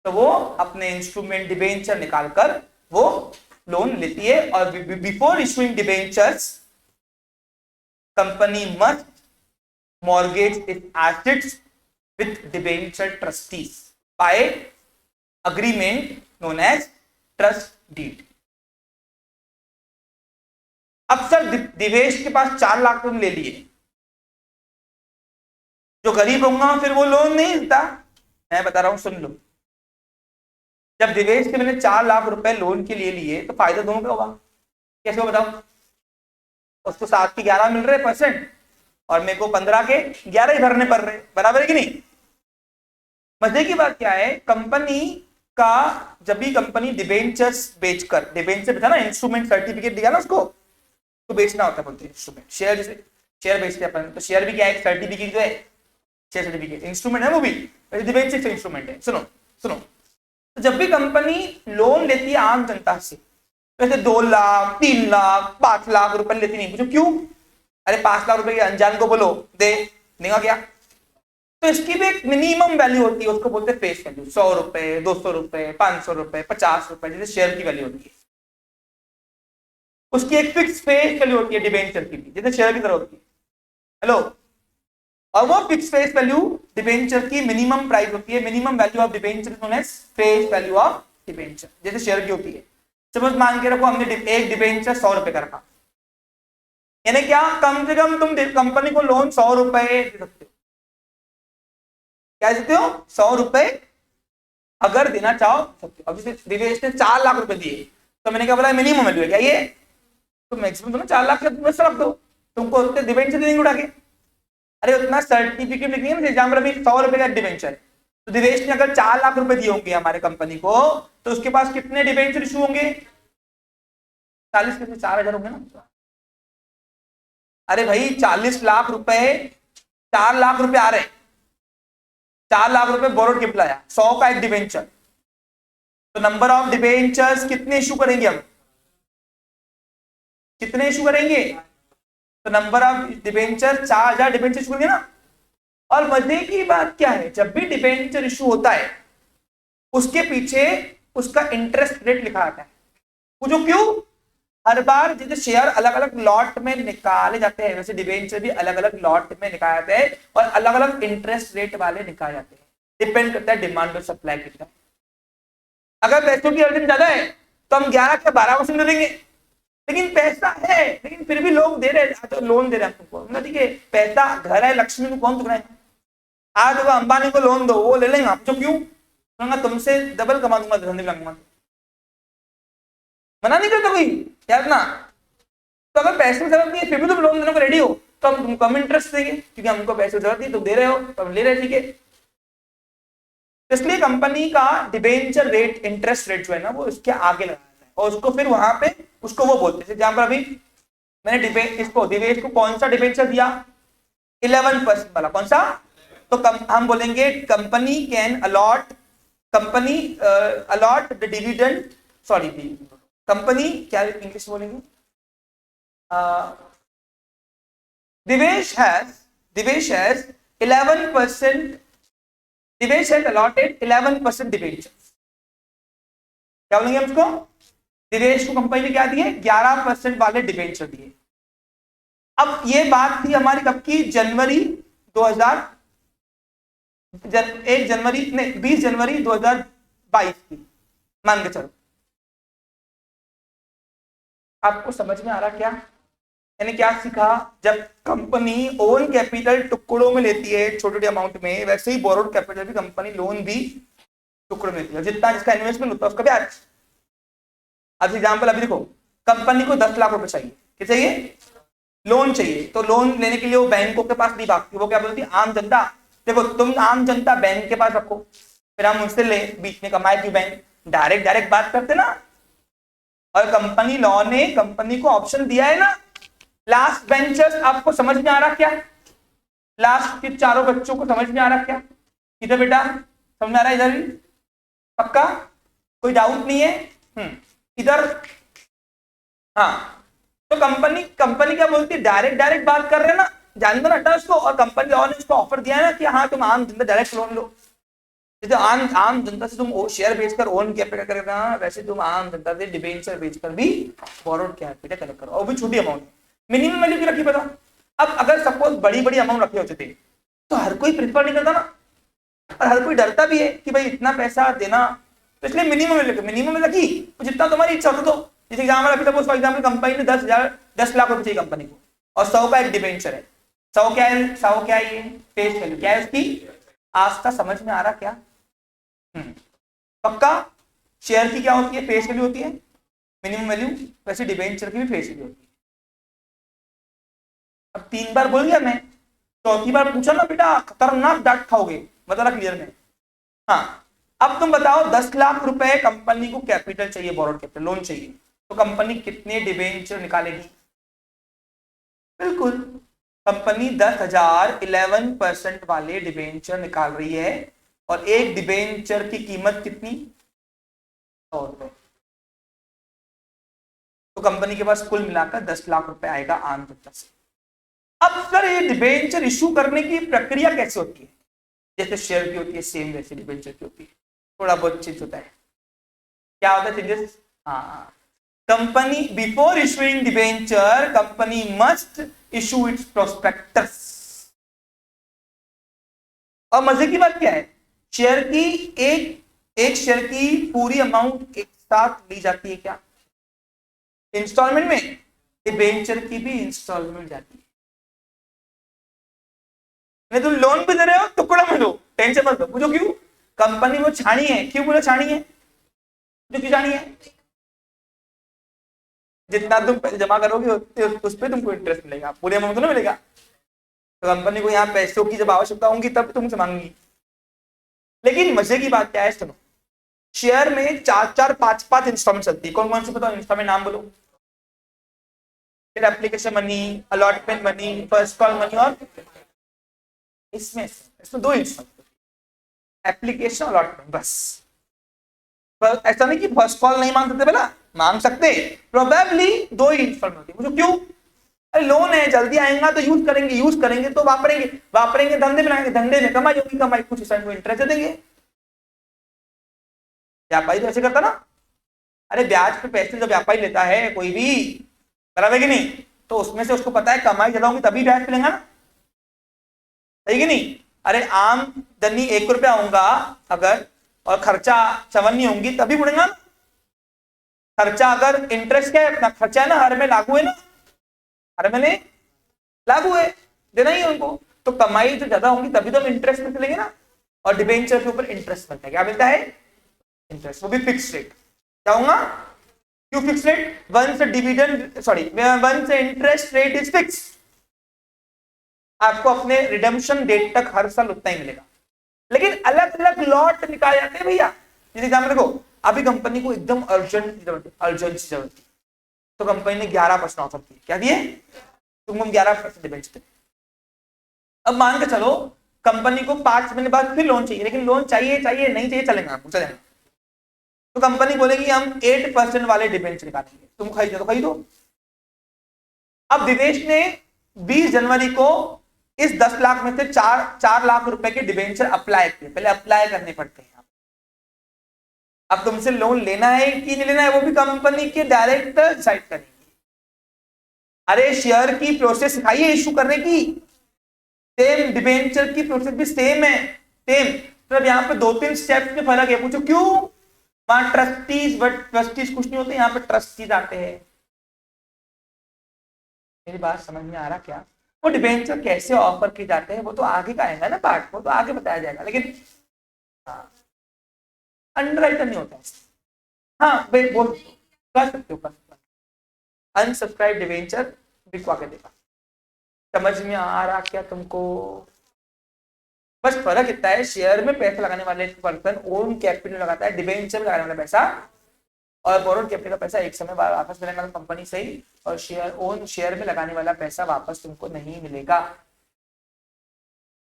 तो वो अपने इंस्ट्रूमेंट डिबेंचर निकालकर वो लोन लेती है। और before issuing debentures company must mortgage its assets with debenture trustees by agreement known as trust deed. अब सर दिवेश के पास 4 लाख रुपए ले लिए, जो गरीब होगा फिर वो लोन नहीं मिलता। मैं बता रहा हूं सुन लो, जब दिवेश के मैंने 4 लाख रुपए लोन के लिए लिए तो फायदा दोनों का होगा। कैसे हो बताओ? उसको 7 के 11 मिल रहे % और मेरे को 15 के 11 ही भरने पड़ रहे, बराबर है कि नहीं? मजे की बात क्या है, कंपनी का जब भी कंपनी डिबेंचर्स बेचकर, डिबेंचर बेचा ना, इंस्ट्रूमेंट सर्टिफिकेट दिया ना उसको, तो बेचना होता है बोलते हैं इंस्ट्रूमेंट। शेयर जैसे शेयर बेचते हैं अपन, तो शेयर भी क्या है, सर्टिफिकेट जो है, शेयर सर्टिफिकेट इंस्ट्रूमेंट है वो भी, डिबेंचर इंस्ट्रूमेंट है। सुनो सुनो, तो जब भी कंपनी लोन लेती है आम जनता से, वैसे 2 लाख 3 लाख 5 लाख रुपए लेती नहीं। पूछो क्यों? अरे 5 लाख रुपए के अनजान को बोलो दे, देगा क्या? तो इसकी भी एक मिनिमम वैल्यू होती है, उसको बोलते हैं फेस वैल्यू। 100 रुपए, 200 रुपए, 500 रुपए, 50 रुपए, जैसे शेयर की वैल्यू होती है, उसकी एक फिक्स फेस वैल्यू होती है डिबेंचर की भी, जैसे शेयर की तरह होती है। हेलो, और वो फिक्स फेस वैल्यू डिबेंचर की मिनिमम प्राइस होती है। Minimum value of debenture is known as face value of debenture, जैसे शेयर की होती है। सपोज मान के रखो हमने एक डिबेंचर 100 रुपए का रखा, यानी क्या, कम से कम तुम कंपनी को लोन 100 रुपए दे सकते हो। क्या देते हो? 100 रुपए अगर देना चाहो सकते हो। अब जैसे दिवेश ने 4 लाख रुपए दिए, तो मैंने क्या बोला, मिनिमम वैल्यू है क्या ये? तो मैक्सिमम तुम 4 लाख का तुम रख दो, तुमको उसके डिबेंचर देंगे उठा के। अरे उतना सर्टिफिकेट लिखनी है ना, एग्जाम्पल अभी 100 रुपए का डिबेंचर, तो दिवेश ने अगर 4 लाख रुपए दिए होंगे हमारे कंपनी को, तो उसके पास कितने डिबेंचर इशू होंगे? 40 के 4000 होंगे ना। अरे भाई 40 लाख रुपए, 4 लाख रुपए आ रहे, 4 लाख रुपए बोरोड गिफ्ट लाया, 100 का एक डिबेंचर, तो नंबर ऑफ डिबेंचर्स कितने इशू करेंगे हम? कितने इशू करेंगे? तो number of debenture 4000 debenture issue करेंगे ना। और मजे की बात क्या है, जब भी डिबेंचर इशू होता है उसके पीछे उसका इंटरेस्ट रेट लिखा आता है। वो जो क्यों? हर बार जैसे शेयर अलग अलग लॉट में निकाले जाते हैं, वैसे डिबेंचर भी अलग अलग लॉट में निकाले जाते हैं, और अलग अलग इंटरेस्ट रेट वाले निकाले जाते हैं। डिपेंड करता है डिमांड और सप्लाई कितना। अगर पैसों की अर्जन ज्यादा है तो हम 11 के 12% दे देंगे, लेकिन पैसा है, लेकिन फिर भी लोग दे रहे हैं, तो लोन दे रहे हैं तुमको, ठीक है, पैसा घर है, लक्ष्मी को कौन टुकराएगा? आज वो अंबानी को लोन दो, वो ले लेंगे आप, जो क्यों? तुमसे डबल कमा दूंगा, धंधे लगूंगा, मना नहीं करता कोई यार ना। तो अगर पैसे की जरूरत नहीं है फिर भी तुम लोन देने को रेडी हो, तो हम तुमको कम इंटरेस्ट देंगे, क्योंकि हमको पैसे की जरूरत नहीं, तुम दे रहे हो तो हम ले रहे हैं, ठीक है। तो इसलिए कंपनी का डिबेंचर रेट, इंटरेस्ट रेट जो है ना, वो इसके आगे लगाया है और उसको फिर वहां पे उसको वो बोलते हैं। जहां पर अभी मैंने इसको दिवेश को कौन सा डिबेंचर दिया, 11% वाला, कौन सा? तो हम बोलेंगे company can allot, company allot the dividend, sorry company क्या इंग्लिश बोलेंगे, Divesh has 11%, Divesh has allotted 11% debenture. क्या बोलेंगे हम उसको? दिवेश को कंपनी ने क्या दिए? 11% वाले डिबेंचर दिए। अब ये बात थी हमारी कब की? जनवरी 2000, 1 जनवरी नहीं 20 जनवरी 2022 की, मान के चलो। आपको समझ में आ रहा क्या? मैंने क्या सीखा? जब कंपनी ओन कैपिटल टुकड़ों में लेती है छोटे छोटे अमाउंट में, वैसे ही बोरोड कैपिटल भी कंपनी लोन भी टुकड़ों में लेती है, जितना जिसका इन्वेस्टमेंट होता है उसका ब्याज। अब एग्जाम्पल अभी देखो, कंपनी को 10 लाख रुपए चाहिए, क्या चाहिए? लोन चाहिए। तो लोन लेने के लिए वो बैंकों के पास नहीं भागती, वो क्या बोलती है? आम जनता, देखो तुम आम जनता बैंक के पास रखो, फिर हम उनसे ले, बीच में कमाए क्यों बैंक? डायरेक्ट बात करते ना। और कंपनी लॉ ने कंपनी को ऑप्शन दिया है ना, लास्ट बेंचर्स। आपको समझ में आ रहा क्या? लास्ट के चारों बच्चों को समझ में आ रहा क्या? इधर बेटा समझ में आ रहा है? इधर पक्का कोई डाउट नहीं है? इधर हाँ। तो कंपनी क्या बोलती है? डायरेक्ट बात कर रहे हैं ना, जान दो ना हटा उसको। और कंपनी लॉ ने उसको ऑफर दिया है ना कि हाँ तुम आम जनता डायरेक्ट लोन लो। जैसे आम जनता से तुम शेयर बेचकर ओन कैपिटल कलेक्ट करना, वैसे तुम आम जनता से डिबेंचर बेचकर भी बोरोड कैपिटल कलेक्ट करो, और भी छोटी अमाउंट। मिनिमम वैल्यू की रखी पता। अब अगर सपोज बड़ी बड़ी अमाउंट रखे होते थे तो हर कोई प्रिफर नहीं करता ना, और हर कोई डरता भी है कि भाई इतना पैसा देना, तो इसलिए मिनिमम रखी, तो जितना तुम्हारी इच्छा हो तो। जैसे एग्जाम्पल अभी सपोज फॉर एग्जाम्पल कंपनी ने 10 लाख रुपए चाहिए कंपनी को, और 100 का एक डिबेंचर है। 100 क्या है? 100 क्या है? ये फेस वैल्यू क्या है उसकी? आज का समझ में आ रहा क्या? पक्का? शेयर की क्या होती है? फेस वैल्यू होती है, मिनिमम वैल्यू। वैसे डिबेंचर की भी फेस वैल्यू होती है। अब 3 बार बोल गया मैं, चौथी बार पूछा ना बेटा खतरनाक डांट खाओगे, बता क्लियर में। हाँ, अब तुम बताओ 10 लाख रुपए कंपनी को कैपिटल चाहिए, बोरोड कैपिटल लोन चाहिए, तो कंपनी कितने डिबेंचर निकालेगी? बिल्कुल, कंपनी 10,000 11% वाले डिबेंचर निकाल रही है, और एक डिबेंचर की कीमत कितनी? 100 रुपए। तो कंपनी के पास कुल मिलाकर 10 लाख रुपए आएगा आम जनता से। अब सर ये डिबेंचर इशू करने की प्रक्रिया कैसे होती है? जैसे शेयर की होती है सेम वैसे डिबेंचर की होती है, थोड़ा बहुत चेंज होता है। क्या होता है चेंजेस? हाँ, company before issuing debenture company must issue it's prospectus. और मजे की बात क्या है? शेयर की एक शेयर की पूरी अमाउंट एक साथ ली जाती है क्या? इंस्टॉलमेंट में। डिबेंचर की भी इंस्टॉलमेंट जाती है। नहीं तुम लोन भी दे रहे हो टुकड़ा में दो, टेंशन मत लो। पूछो क्यों? कंपनी वो छानी है। क्यों बोले छानी है? जो क्यों छानी है? जितना तुम पैसे जमा करोगे उस पर तुमको इंटरेस्ट मिलेगा, पूरे अमाउंट तो ना मिलेगा। तो कंपनी को यहाँ पैसों की जब आवश्यकता होगी तब तुमसे मांगेगी। लेकिन मजे की बात क्या है सुनो, शेयर में 4-4 5-5 इंस्टॉलमेंट चलती है। कौन कौन से बताओ इंस्टॉलमेंट नाम बोलो? फिर application money, allotment money, first call money, और इसमें 2 इंस्टॉलमेंट, एप्लीकेशन अलॉटमेंट, बस। ऐसा नहीं कि फर्स्ट कॉल नहीं मांग सकते, बेला मांग सकते, प्रोबेबली 2 ही इंस्टॉलमेंट होती है। मुझे क्यों? अरे लोन है, जल्दी आएगा तो यूज करेंगे तो वापरेंगे, धंधे में लगाएंगे, धंधे में कमाई होगी, कमाई कुछ हिस्सा को इंटरेस्ट देंगे। व्यापारी तो ऐसे करता ना। अरे ब्याज पे पैसे जब व्यापारी लेता है कोई भी, बराबर कि नहीं, तो उसमें से उसको पता है कमाई ज्यादा होगी तभी ब्याज पे लेगा ना, सही कि नहीं? अरे आमदनी 1 रुपया होगा अगर, और खर्चा 54 होंगी तभी बढ़ेगा ना। खर्चा अगर इंटरेस्ट क्या है? अपना खर्चा है ना, हर में लागू है ना, हर महीने लागू है, देना ही है उनको। तो कमाई जो ज्यादा होंगी तभी तो हम इंटरेस्ट में चलेंगे ना। और डिबेंचर के ऊपर इंटरेस्ट मिलता है। क्या मिलता है? इंटरेस्ट, वो भी फिक्स रेट। क्या होगा? क्यों fix rate? Once interest rate is fix, आपको अपने रिडेम्पशन डेट तक हर साल उतना ही मिलेगा। लेकिन अलग अलग लॉट निकाले जाते हैं भैया। जैसे एग्जाम्पल देखो, अभी कंपनी को एकदम अर्जेंसी जरूरत थी, तो कंपनी ने 11% ऑफर किया। क्या दिए? तुमको 11% डिबेंचर। अब मान के चलो कंपनी को 5 महीने बाद फिर लोन चाहिए, लेकिन लोन चाहिए नहीं चाहिए चलेगा, चलेगा। तो कंपनी बोलेगी हम 8% वाले डिबेंचर निकालेंगे, तुम खरीदो तो खरीदो। अब दिवेश ने 20 जनवरी को इस 10 लाख में से 4 लाख रुपए के डिबेंचर अप्लाई किए। पहले अप्लाई करने पड़ते हैं। अब तुमसे लोन लेना है कि नहीं लेना है वो भी कंपनी के डायरेक्टर डिसाइड करेंगे। अरे शेयर की प्रोसेस सिखाई है इशू करने की, सेम डिबेंचर की प्रोसेस भी सेम है, सेम। मतलब यहाँ पे 2-3 स्टेप्स में फर्क है। पूछो क्यों? वहां ट्रस्टीज, बट ट्रस्टीज कुछ नहीं होते, यहाँ पे ट्रस्टीज आते हैं। मेरी बात समझ में आ रहा क्या? वो डिबेंचर कैसे ऑफर किए जाते हैं वो तो आगे का आएगा ना पार्ट, वो तो आगे बताया जाएगा। लेकिन अंडरराइटर नहीं होता है। हाँ भाई बोल कर सकते हो, अनसब्सक्राइब डिबेंचर बिकवा के देगा। समझ में आ रहा क्या तुमको? बस फर्क इतना है, शेयर में पैसा लगाने वाले पर्सन ओन कैपिटल लगाता है, डिबेंचर में लगाने वाला पैसा और बोरोड कैपिटल का पैसा एक समय वापस मिलेगा कंपनी से ही, और शेयर में लगाने वाला पैसा वापस तुमको नहीं मिलेगा।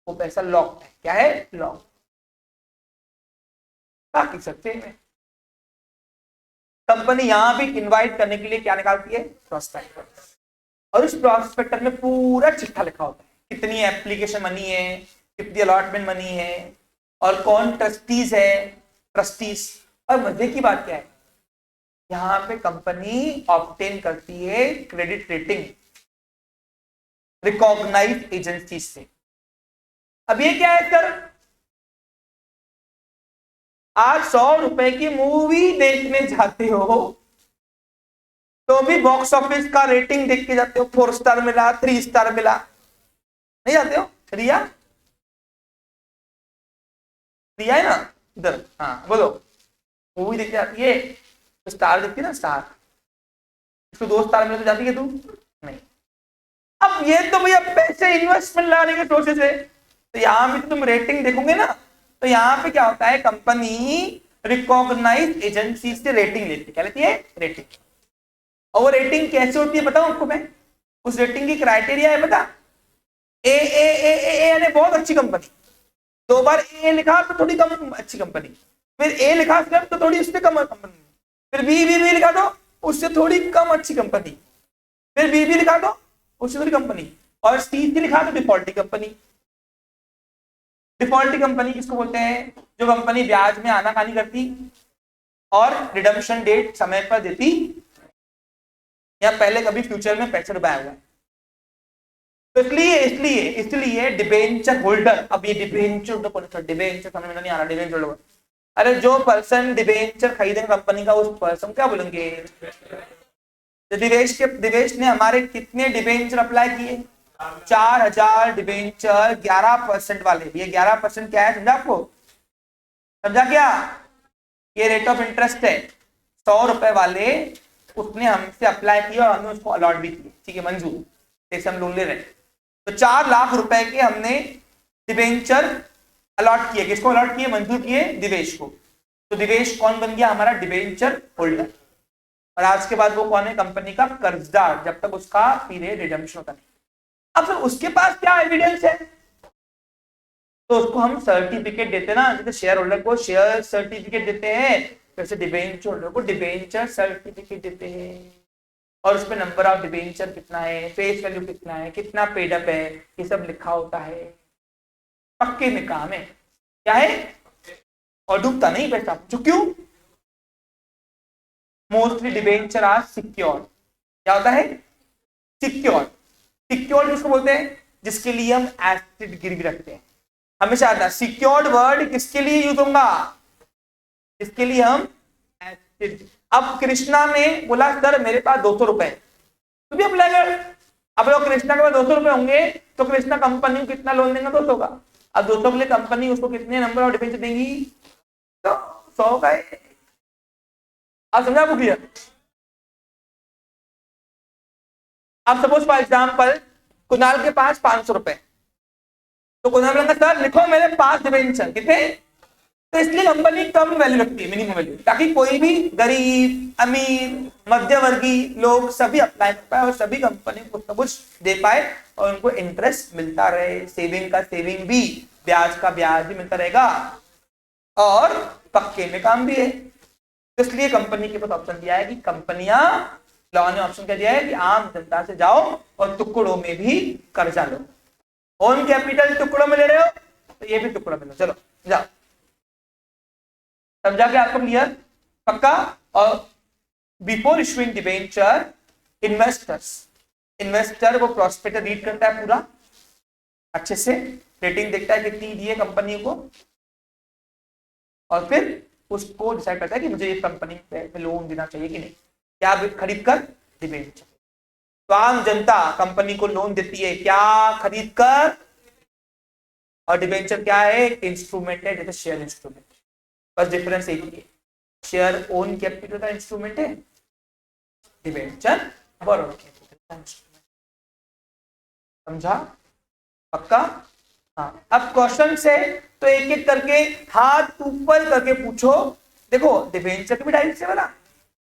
वो पैसा लॉक्ड है। क्या है? लॉक्ड। बाकी सकते हैं कंपनी यहां भी इनवाइट करने के लिए क्या निकालती है? प्रॉस्पेक्टर। और उस प्रॉस्पेक्टर में पूरा चिट्ठा लिखा होता है, कितनी एप्लीकेशन मनी है, कितनी अलॉटमेंट मनी है, और कौन ट्रस्टीज है, ट्रस्टीज। और मजे की बात क्या है, यहां पे कंपनी ऑब्टेन करती है क्रेडिट रेटिंग रिकॉग्नाइज एजेंसी से। अब ये क्या है सर? आज 100 रुपए की मूवी देखने जाते हो तो भी बॉक्स ऑफिस का रेटिंग देख के जाते हो, 4 स्टार मिला, 3 स्टार मिला, नहीं जाते हो? रिया रिया है ना इधर? हाँ बोलो। मूवी देख के जाती है तो स्टार देखती है ना, स्टार। इसको 2 स्टार मिले तो जाती है तू? नहीं। अब ये तो भैया पैसे इन्वेस्टमेंट लगाने के प्रोसेस है, तो यहां भी तुम रेटिंग देखोगे ना, तो यहां पे क्या होता है, कंपनी रिकॉग्नाइज एजेंसी से रेटिंग लेती है। क्या लेती है? रेटिंग। और वो रेटिंग कैसे होती है बताऊं आपको मैं? उस रेटिंग की क्राइटेरिया है पता? ए यानी बहुत अच्छी कंपनी, 2 बार ए लिखा तो थोड़ी कम अच्छी कंपनी, फिर ए लिखा तो थोड़ी उससे कम कंपनी, फिर बी लिखा तो उससे थोड़ी कम अच्छी कंपनी, फिर बी लिखा तो उससे थोड़ी कंपनी, और सी लिखा तो डिफॉल्टी कंपनी। डिफॉल्टी कंपनी किसको बोलते हैं? जो कंपनी ब्याज में आनाकानी करती और रिडम्पशन डेट समय पर देती, या पहले कभी फ्यूचर में पैसा डुबाया हुआ है। तो इसलिए डिबेंचर होल्डर, अब ये डिबेंचर समझ में नहीं आ रहा, डिबेंचर होल्डर, अरे जो पर्सन डिबेंचर खरीदेंगे कंपनी का उस पर्सन क्या बोलेंगे? दिवेश ने हमारे कितने डिबेंचर अप्लाई किए? 4000 डिबेंचर 11% वाले। ये 11% क्या है समझा आपको? समझा क्या? ये रेट ऑफ इंटरेस्ट है। 100 रुपए वाले उसने हमसे अप्लाई किया और हमने उसको अलॉट भी किए, ठीक है, मंजूर, जैसे हम लोन ले रहे हैं। तो 4 लाख रुपए के हमने डिबेंचर अलॉट किए। किसको अलॉट किए? मंजूर किए दिवेश को। तो दिवेश कौन बन गया? हमारा डिबेंचर होल्डर। और आज के बाद वो कौन है? कंपनी का कर्जदार, जब तक उसका पीरियड रिडम्पशन होता नहीं। अब सर उसके पास क्या एविडेंस है? तो उसको हम सर्टिफिकेट देते ना, जैसे शेयर होल्डर को शेयर सर्टिफिकेट देते हैं, वैसे डिबेंचर होल्डर को डिबेंचर सर्टिफिकेट देते हैं। और उसमें नंबर ऑफ डिबेंचर कितना है, फेस वैल्यू कितना है, कितना पेड अप है, ये सब लिखा होता है। पक्के में काम है। क्या है? और डूबता नहीं पैसा। जो क्यों? Mostly debenture are secure. क्या होता है? सिक्योर। सिक्योर्ड किसको बोलते हैं? जिसके लिए हम एसेट गिरवी रखते हैं। हमेशा आता है सिक्योर्ड वर्ड किसके लिए यूज होगा? इसके लिए हम एसेट। अब कृष्णा ने बोला सर मेरे पास 200 रुपए, तो भी अप्लाई कर। अब लोग कृष्णा के पास 200 रुपए होंगे तो कृष्णा कंपनी को कितना लोन देगा? 200 का। अब 200 के लिए कंपनी उसको कितने नंबर ऑफ डिबेंचर देंगी? तो 100 का। आप समझा आपको क्लियर? अब सपोज फॉर एग्जाम्पल कुणाल के पास 500 रुपए, तो कुणाल बोलेगा सर लिखो मेरे पास डिबेंचर कितने, तो इसलिए कंपनी कम वैल्यू रखती है, मिनिमम वैल्यू, ताकि कोई भी गरीब अमीर मध्यवर्गीय लोग सभी अप्लाई कर पाए और सभी कंपनी को सब कुछ दे पाए और उनको इंटरेस्ट मिलता रहे, सेविंग का सेविंग भी, ब्याज का ब्याज भी मिलता रहेगा और पक्के में काम भी है। इसलिए कंपनी के पास ऑप्शन दिया है कि कंपनियां, लॉ ने ऑप्शन क्या दिया है कि आम जनता से जाओ और टुकड़ों में भी कर्जा लो। ओन कैपिटल टुकड़ों में ले रहे हो तो ये भी टुकड़ों में लो, चलो जाओ। समझा क्या आपको, क्लियर, पक्का। और बिफोर इशुइंग डिबेंचर इन्वेस्टर वो प्रॉस्पेक्टस रीड करता है पूरा अच्छे से, रेटिंग देखता है कितनी दी है कंपनी को और फिर उसको डिसाइड करता है कि मुझे ये कंपनी में लोन देना चाहिए कि नहीं, क्या खरीद कर डिबेंचर। तो आम जनता कंपनी को लोन देती है क्या, खरीद कर, और डिबेंचर क्या है, इंस्ट्रूमेंट है जैसे शेयर इंस्ट्रूमेंट, बस डिफरेंस एक ही है, शेयर ओन कैपिटल का इंस्ट्रूमेंट है, डिबेंचर बोरोड कैपिटल का इंस्ट्रूमेंट। समझा, पक्का। हाँ, अब क्वेश्चन से तो एक एक करके हाथ ऊपर करके पूछो। देखो डिबेंचर की भी डायरेक्ट से बना,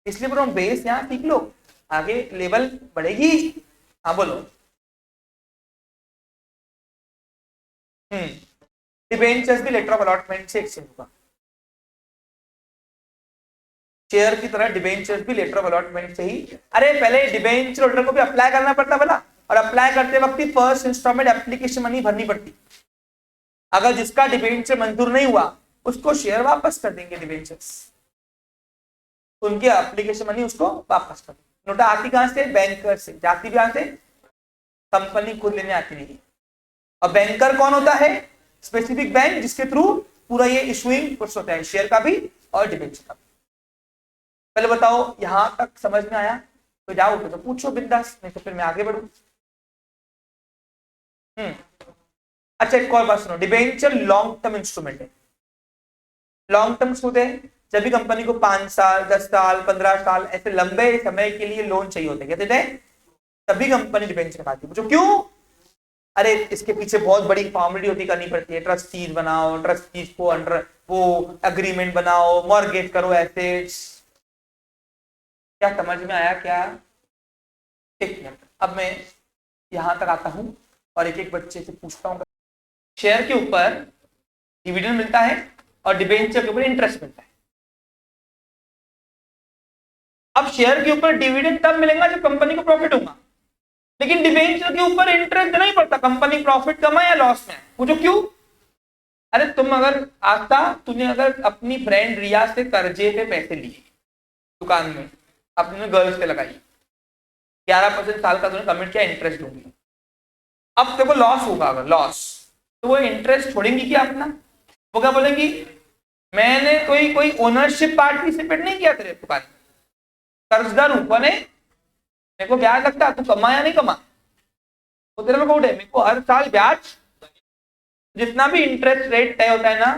इसलिए बोलो बेस यहाँ सीख लो, आगे लेवल बढ़ेगी। हाँ बोलो। डिबेंचर्स भी लेटर ऑफ अलॉटमेंट से एक्सचेंज होगा, शेयर की तरह डिबेंचर्स भी लेटर ऑफ अलॉटमेंट से ही। अरे पहले डिबेंचर होल्डर को भी अप्लाई करना पड़ता बोला, और अप्लाई करते वक्त ही फर्स्ट इंस्टॉलमेंट एप्लीकेशन मनी भरनी पड़ती। अगर जिसका डिबेंचर मंजूर नहीं हुआ उसको शेयर वापस कर देंगे डिबेंचर्स, उनकी एप्लीकेशन मनी उसको वापस कर देंगे। नोटा आती कहां से, बैंकर से, जाती भी कहां से, कंपनी खुद लेने आती नहीं। और बैंकर कौन होता है, स्पेसिफिक बैंक जिसके थ्रू पूरा ये इशुइंग प्रोसेस होता है, शेयर का भी और डिबेंचर का भी। पहले बताओ यहां तक समझ में आया, तो जाओ तो पूछो बिंदास, नहीं तो फिर मैं आगे बढ़ू। अच्छा एक और बात सुनो, डिबेंचर लॉन्ग टर्म इंस्ट्रूमेंट है। लॉन्ग टर्म होते हैं जब भी कंपनी को 5 साल 10 साल 15 साल ऐसे लंबे समय के लिए लोन चाहिए होते हैं, तभी कंपनी डिबेंचर पाती है। क्यों, अरे इसके पीछे बहुत बड़ी फॉर्मेलिटी होती करनी पड़ती है, ट्रस्टीज बनाओ, ट्रस्टीज को अंडर वो एग्रीमेंट बनाओ, मॉर्गेज करो एसेट्स। क्या समझ में आया क्या? एक मिनट, अब मैं यहां तक आता हूं और एक एक बच्चे से पूछता हूं। शेयर के ऊपर डिविडेंड मिलता है और डिबेंचर के ऊपर इंटरेस्ट मिलता है। अब शेयर के ऊपर डिविडेंड तब मिलेगा जब कंपनी को प्रॉफिट होगा, लेकिन डिबेंचर के ऊपर इंटरेस्ट नहीं पड़ता, कंपनी प्रॉफिट कमा या लॉस में। पूछो क्यों? अरे तुम अगर तूने अगर अपनी फ्रेंड रिया से कर्जे पे पैसे लिए दुकान में, अपने गर्ल्स पे लगाई, 11% साल का तूने कमिट किया, इंटरेस्ट दूंगी। अब देखो लॉस होगा, अगर लॉस तो वो इंटरेस्ट छोड़ेंगी क्या अपना? वो क्या बोलेंगी, मैंने कोई ओनरशिप पार्टिसिपेट नहीं किया तेरे दुकान में, कर्जदार हूं, मेरे को ब्याज लगता, तू कमा या नहीं कमा, वो तेरे को मेरे को हर साल ब्याज, जितना भी इंटरेस्ट रेट तय होता है ना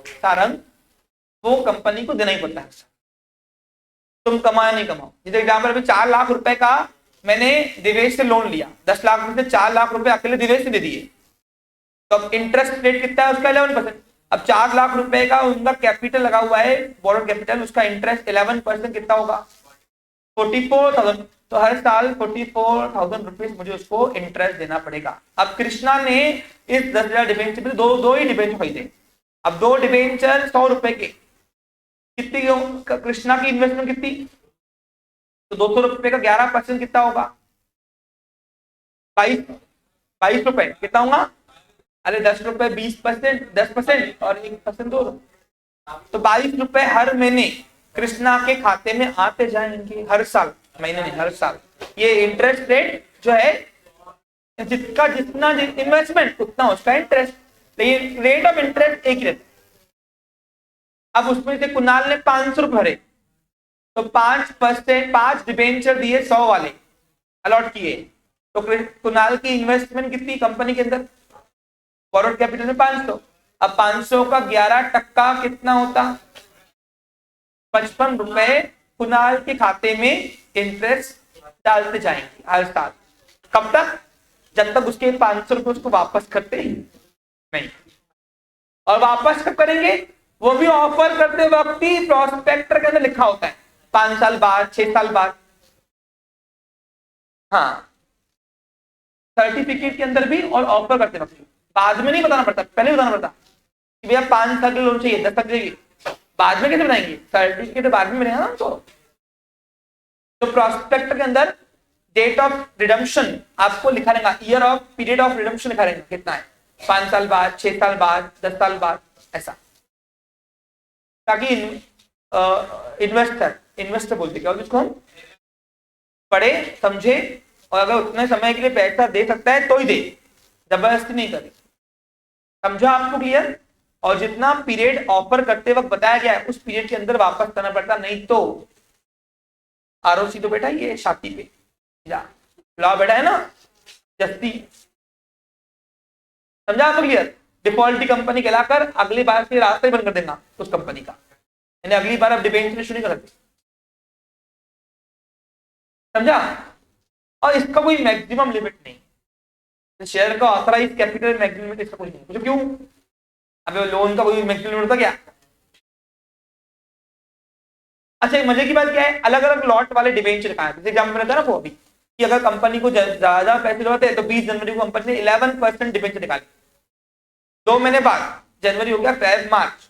सारंग, वो कंपनी को देना ही पड़ता है, तुम कमाया नहीं कमाओ। जैसे एग्जाम्पल अभी 4 लाख रुपए का मैंने दिवेश से लोन लिया, 10 लाख रुपए 4 लाख रुपए अकेले दिवेश से दे दिए, तो अब इंटरेस्ट रेट कितना है उसका 11%। अब 4 लाख रुपए का उनका कैपिटल लगा हुआ है, बोरोड कैपिटल, उसका इंटरेस्ट 11% कितना होगा, 44,000। तो हर साल 44,000 रुपीज मुझे उसको इंटरेस्ट देना पड़ेगा। अब कृष्णा ने इस 10,000 डिबेंचर में दो ही डिबेंचर खरीदे, अब 2 डिबेंचर 100 रुपए के, कितनी कृष्णा की इन्वेस्टमेंट कितनी, तो 200 रुपए का 11% कितना होगा, 22 रुपए कितना होगा, अरे 10 रुपए 20%, 10% और 1% 2 रुपए, तो 22 रुपए हर महीने कृष्णा के खाते में आते जाएंगे, हर साल, महीने नहीं हर साल। ये इंटरेस्ट रेट जो है, जितना इन्वेस्टमेंट उतना उसका इंटरेस्ट, लेकिन रेट ऑफ इंटरेस्ट एक ही रहता है। अब उसमें से कुणाल ने 500 रुपए भरे, तो 5% 5 डिबेंचर दिए 100 वाले अलॉट किए, तो कुणाल की इन्वेस्टमेंट कितनी कंपनी के अंदर, बोरोड कैपिटल में 500। अब 500 का 11% कितना होता, 55 रुपए कुणाल के खाते में इंटरेस्ट डालते जाएंगे हर साल। कब तक? जब तक उसके 500 रुपए उसको वापस करते हैं। नहीं। और वापस कब करेंगे, वो भी ऑफर करते वक्त ही प्रोस्पेक्टर के अंदर लिखा होता है 5 साल बाद, 6 साल बाद। हाँ, सर्टिफिकेट के अंदर भी और ऑफर करते वक्त, बाद में नहीं बताना पड़ता, पहले बताना पड़ता कि भैया 5 साल के लोन चाहिए, 10 साल चाहिए। बाद में कैसे बताएंगे, सर्टिफिकेट बाद में मिलेगा ना हमको। तो प्रोस्पेक्ट के अंदर डेट ऑफ रिडम्पशन आपको लिखा रहेगा, year of period of redemption लिखा रहेगा कितना है, 5 साल बाद, 6 साल बाद, 10 साल बाद, ऐसा। ताकि इन्वेस्टर बोलते क्या जिसको हम पढ़े समझे, और अगर उतने समय के लिए पैसा दे सकता है तो ही दे, जबरदस्ती नहीं करे। समझा आपको क्लियर। और जितना पीरियड ऑफर करते वक्त बताया गया है उस पीरियड के अंदर वापस करना पड़ता, नहीं तो आरओसी तो बेटा ये छाती पे लॉ बेटा है ना, जस्ती। समझा आपको क्लियर। डिफॉल्टी कंपनी कहलाकर अगली बार से रास्ता ही बंद कर देना उस कंपनी का, यानी अगली बार अब डिबेंचर शुरू नहीं कर सकते। समझा। और इसका कोई मैक्सिमम लिमिट नहीं, शेयर का ऑथराइज कैपिटल मैक्सिमम लिमिट इसका कोई नहीं। क्यों, अबे लोन का कोई मैक्सिमम लिमिट होता क्या। अच्छा, मजे की बात क्या है, अलग अलग लॉट वाले डिबेंचर कहा है। जैसे एग्जाम्पल रहता है ना वो अभी कि अगर कंपनी को ज्यादा पैसे जरूरत है तो 20 जनवरी को कंपनी ने 11% डिबेंचर निकाली, 2 महीने बाद, जनवरी हो गया, फेब मार्च,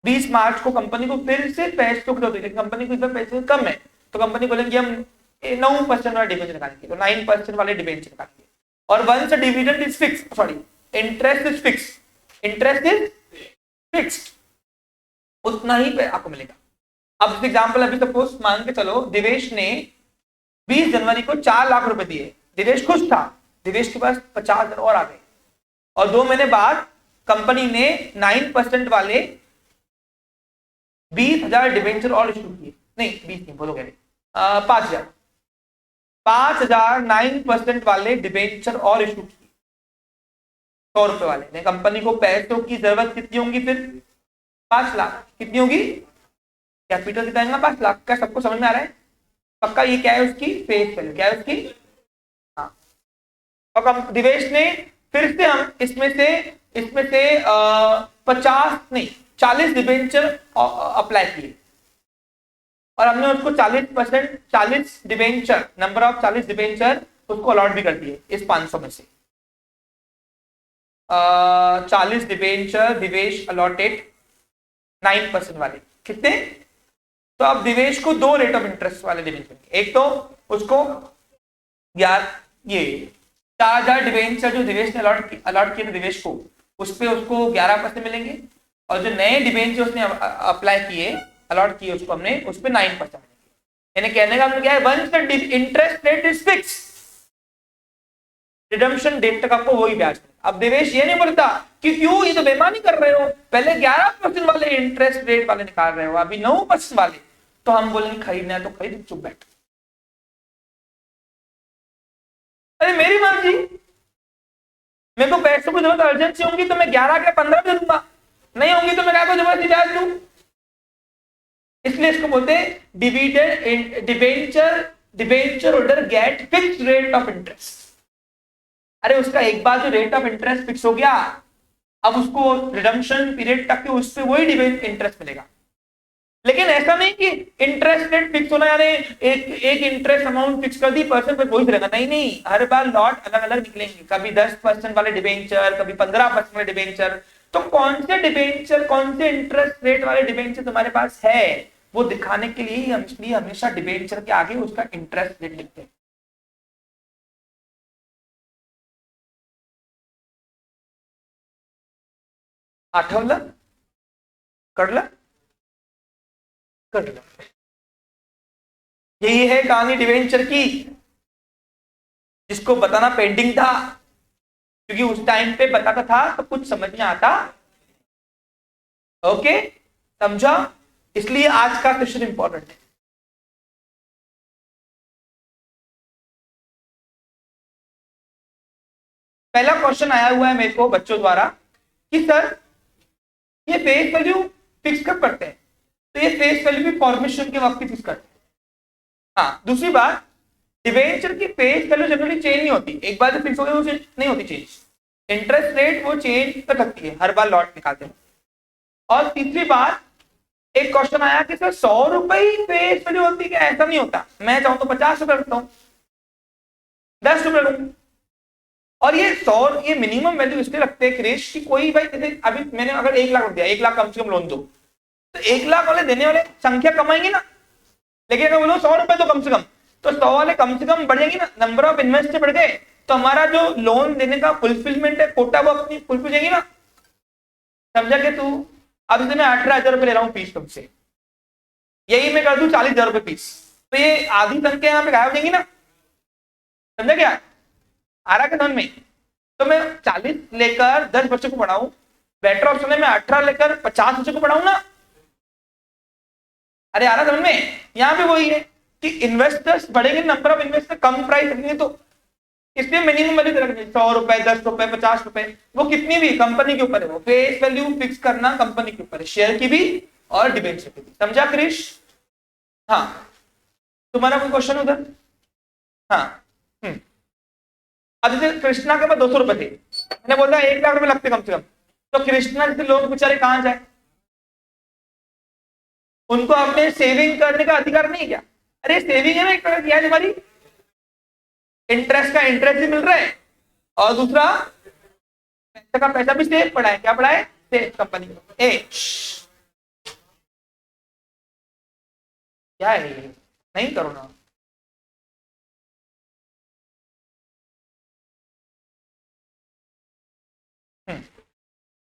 20 मार्च को कंपनी को फिर से पैसे की जरूरत है, लेकिन कंपनी को इतना पैसे कम है तो कंपनी बोलेंगे हम 9% वाला डिबेंचर निकालेंगे, तो 9% वाले डिबेंचर निकालेंगे। और once dividend is fix, sorry interest is fix, interest is fixed, उतना ही आपको मिलेगा। अब एग्जांपल अभी सपोज मान के चलो दिवेश ने 20 जनवरी को 4 लाख रुपए दिए, दिवेश खुश था, दिवेश के पास 50 और आ गए, और 2 महीने बाद कंपनी ने 9% वाले 20,000 डिबेंचर और इशू किए, नहीं 20 नहीं बोलो, 5,000 9% वाले डिबेंचर और इशू किए, 100 रुपए वाले। कंपनी को पैसों की जरूरत कितनी होगी फिर, 5 लाख। कितनी होगी, कैपिटल कितना आएगा, 5 लाख का। सबको समझ में आ रहा है पक्का। ये क्या है उसकी फेस वैल्यू, क्या है उसकी। हाँ, और दिवेश ने फिर से हम इसमें से 50 नहीं 40 डिबेंचर अप्लाई किए, और हमने उसको 40% 40 डिबेंचर, नंबर ऑफ 40 डिबेंचर उसको अलॉट भी कर दिए इस 500 में से। 40 डिबेंचर दिवेश अलॉटेड 9% वाले, कितने। तो अब दिवेश को 2 रेट ऑफ इंटरेस्ट वाले डिबेंचर, एक तो उसको यार ये 4,000 डिबेंचर जो दिवेश ने अलॉट किए थे दिवेश को, उस पे उसको 11% मिलेंगे, और जो नए डिबेंचर उसने अप्लाई किए, अलॉट किए, उसको हमने उस पे 9% मिलेंगे। यानी कहने का मतलब क्या है, once the interest rate is fix, redemption date तक आपको वही ब्याज। अब दिवेश ये नहीं बोलता कि क्यों ये तो बेईमानी कर रहे हो, पहले 11% वाले इंटरेस्ट रेट वाले निकाल रहे हो, अभी 9% वाले, तो हम बोलेंगे खरीदना है तो खरीद, चुप बैठ। अरे मेरी मर्जी, मेरे को पैसों की जरूरत अर्जेंसी होंगी तो मैं 11 के 15 दे दूंगा, नहीं होंगी तो मैं क्या जबरदस्ती ब्याज दूं। इसलिए इसको बोलते हैं dividend debenture holder get fixed rate of interest. अरे उसका एक बार जो रेट ऑफ इंटरेस्ट फिक्स हो गया, अब उसको रिडम्पशन पीरियड तक के उस पे वही डिबेंचर इंटरेस्ट मिलेगा। लेकिन ऐसा नहीं कि इंटरेस्ट रेट फिक्स होना, यानी एक इंटरेस्ट अमाउंट फिक्स कर दी, परसेंट पे वही रहेगा, नहीं, हर बार लॉट अलग अलग निकलेंगे, कभी 10% वाले डिबेंचर, कभी 15% वाले डिबेंचर। तो कौन से डिबेंचर, कौन से इंटरेस्ट रेट वाले डिबेंचर तुम्हारे पास है, वो दिखाने के लिए हम इसलिए हमेशा डिबेंचर के आगे उसका इंटरेस्ट रेट लिखते हैं। आठवलं, कळलं, कळलं। यही है कहानी डिबेंचर की, जिसको बताना पेंडिंग था, क्योंकि उस टाइम पे बताता था तो कुछ समझ में आता। ओके, समझा। इसलिए आज का क्वेश्चन इंपॉर्टेंट है। पहला क्वेश्चन आया हुआ है मेरे को बच्चों द्वारा कि सर ये फेस वैल्यू फिक्स कब करते हैं, तो ये फेस वैल्यू भी फॉर्मेशन के वक्त फिक्स करते हैं। हाँ, दूसरी बात, डिबेंचर की फेस वैल्यू जनरली चेंज नहीं होती, एक बार जो फिक्स हो गई वो नहीं होती चेंज, इंटरेस्ट रेट वो चेंज कर सकती है हर बार लॉट निकालते हैं। और तीसरी बात, एक क्वेश्चन आया कि सर 100 रुपए ही फेस वैल्यू होती है क्या? ऐसा नहीं होता, मैं चाहूँ तो 50 रुपए रखता हूँ, 10 रुपए लूँ। और ये मिनिमम वैल्यू इसलिए रखते हैं क्रिश की कोई भाई, जैसे अभी मैंने अगर 1 लाख रख दिया, 1 लाख कम से कम लोन दो, तो 1 लाख वाले देने वाले संख्या कमाएंगे ना। लेकिन अगर बोलो 100 रुपए तो कम से कम, तो 100 वाले कम से कम बढ़ जाएंगे ना, नंबर ऑफ इन्वेस्टर बढ़ गए, तो हमारा जो लोन देने का फुलफिलमेंट है, कोटा, वो अपनी फुलफिल जाएगी ना। समझा कि तू अब जैसे मैं 18,000 रुपए ले रहा हूँ फीस तुमसे, यही मैं कर दूं 40,000 रुपए फीस, तो ये आधी संख्या यहाँ पे गायब हो जाएंगी ना। समझा क्या आ रहा है समझ में? तो मैं 40 लेकर 10 बच्चों को पढ़ाऊं, बेटर ऑप्शन है मैं 18 लेकर 50 बच्चों को पढ़ाऊं ना। अरे आ रहा समझ में? यहाँ पे वही है कि इन्वेस्टर्स बढ़ेंगे, number of investor come price रखेंगे, तो इसलिए मिनिमम वैल्यू रखेंगे 100 रुपए, 10 रुपए, 50 रुपए, वो कितनी भी कंपनी के ऊपर है, वो फेस वैल्यू फिक्स करना कंपनी के ऊपर है, शेयर की भी और डिबेंचर की भी। समझा क्रिश? हाँ, तुम्हारा कोई क्वेश्चन उधर? हाँ। अब जैसे कृष्णा के पास 200 रुपए थे, मैंने बोला 1 लाख रुपए लगते कम से कम, तो कृष्णा जैसे लोग बेचारे कहां जाए? उनको अपने सेविंग करने का अधिकार नहीं क्या? अरे सेविंग है ना एक तरह की, है तुम्हारी इंटरेस्ट का इंटरेस्ट भी मिल रहा है, और दूसरा पैसा का पैसा भी सेव पड़ा है। क्या पड़ा है? सेव कंपनी को। क्या है ये? नहीं करो ना।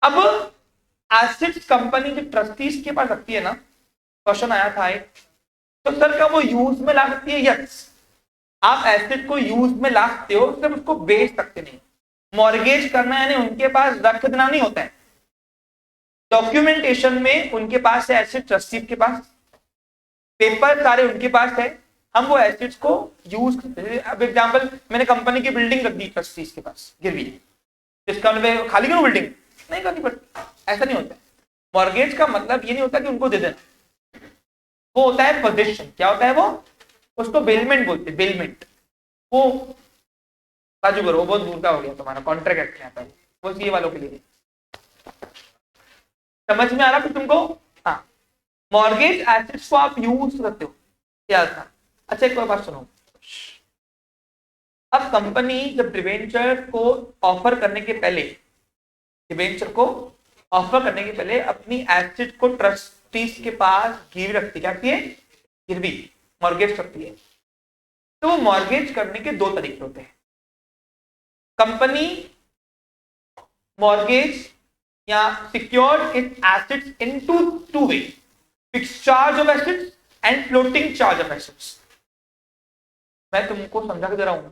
अब एसेट्स कंपनी जो ट्रस्टीज के पास रखती है ना, क्वेश्चन आया था एक, तो सर क्या वो यूज में ला सकती है? यस, आप एसेट को यूज में ला सकते हो, सिर्फ उसको बेच सकते नहीं। मॉर्गेज करना यानी उनके पास रख देना नहीं होता है, डॉक्यूमेंटेशन में उनके पास है एसेट, ट्रस्टीज के पास पेपर सारे उनके पास है, हम वो एसेट्स को यूज करते हैं। अब एग्जांपल, मैंने कंपनी की बिल्डिंग रख दी ट्रस्टीज के पास गिरवी, इसका मतलब खाली करूं बिल्डिंग? नहीं करनी पड़ती, ऐसा नहीं होता है। मॉर्गेज का मतलब ये नहीं होता कि उनको दे देना, वो होता है पोजीशन। क्या होता है वो? उसको बेलमेंट बोलते हैं, बेलमेंट। वो बाजू करो, वो बहुत दूर का हो गया तुम्हारा, कॉन्ट्रैक्ट आता है वो सीए वालों के लिए। समझ में आ रहा कि तुमको? हाँ, मॉर्गेज एसेट्स को आप यूज करते हो, क्या था? अच्छा एक और बात सुनो, अब कंपनी जब डिवेंचर को ऑफर करने के पहले, डिवेंचर को ऑफर करने के पहले अपनी एसेट को ट्रस्टीज के पास गिरवी रखती है। क्या रखती है? गिरवी, मॉर्गेज करती है। तो वो मॉर्गेज करने के 2 तरीके होते हैं। कंपनी मॉर्गेज या secured its assets in two way, fixed charge of assets and floating charge of assets. मैं तुमको समझा के दे रहा हूं,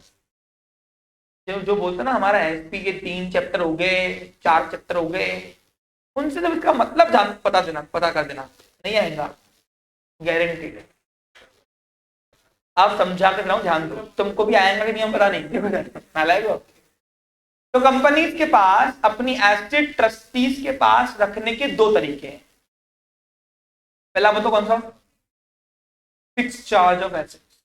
जो बोलते ना हमारा एसपी के 3 चैप्टर हो गए, 4 चैप्टर हो गए, उनसे जब इसका मतलब पता कर देना, नहीं आएगा गारंटीड है। आप समझा कर रहा ध्यान दो, तुमको भी आएगा कि नहीं पता नहीं हो। तो कंपनीज के पास अपनी एसेट ट्रस्टीज के पास रखने के 2 तरीके हैं। पहला बताओ कौन सा? फिक्स्ड चार्ज ऑफ एसेट्स,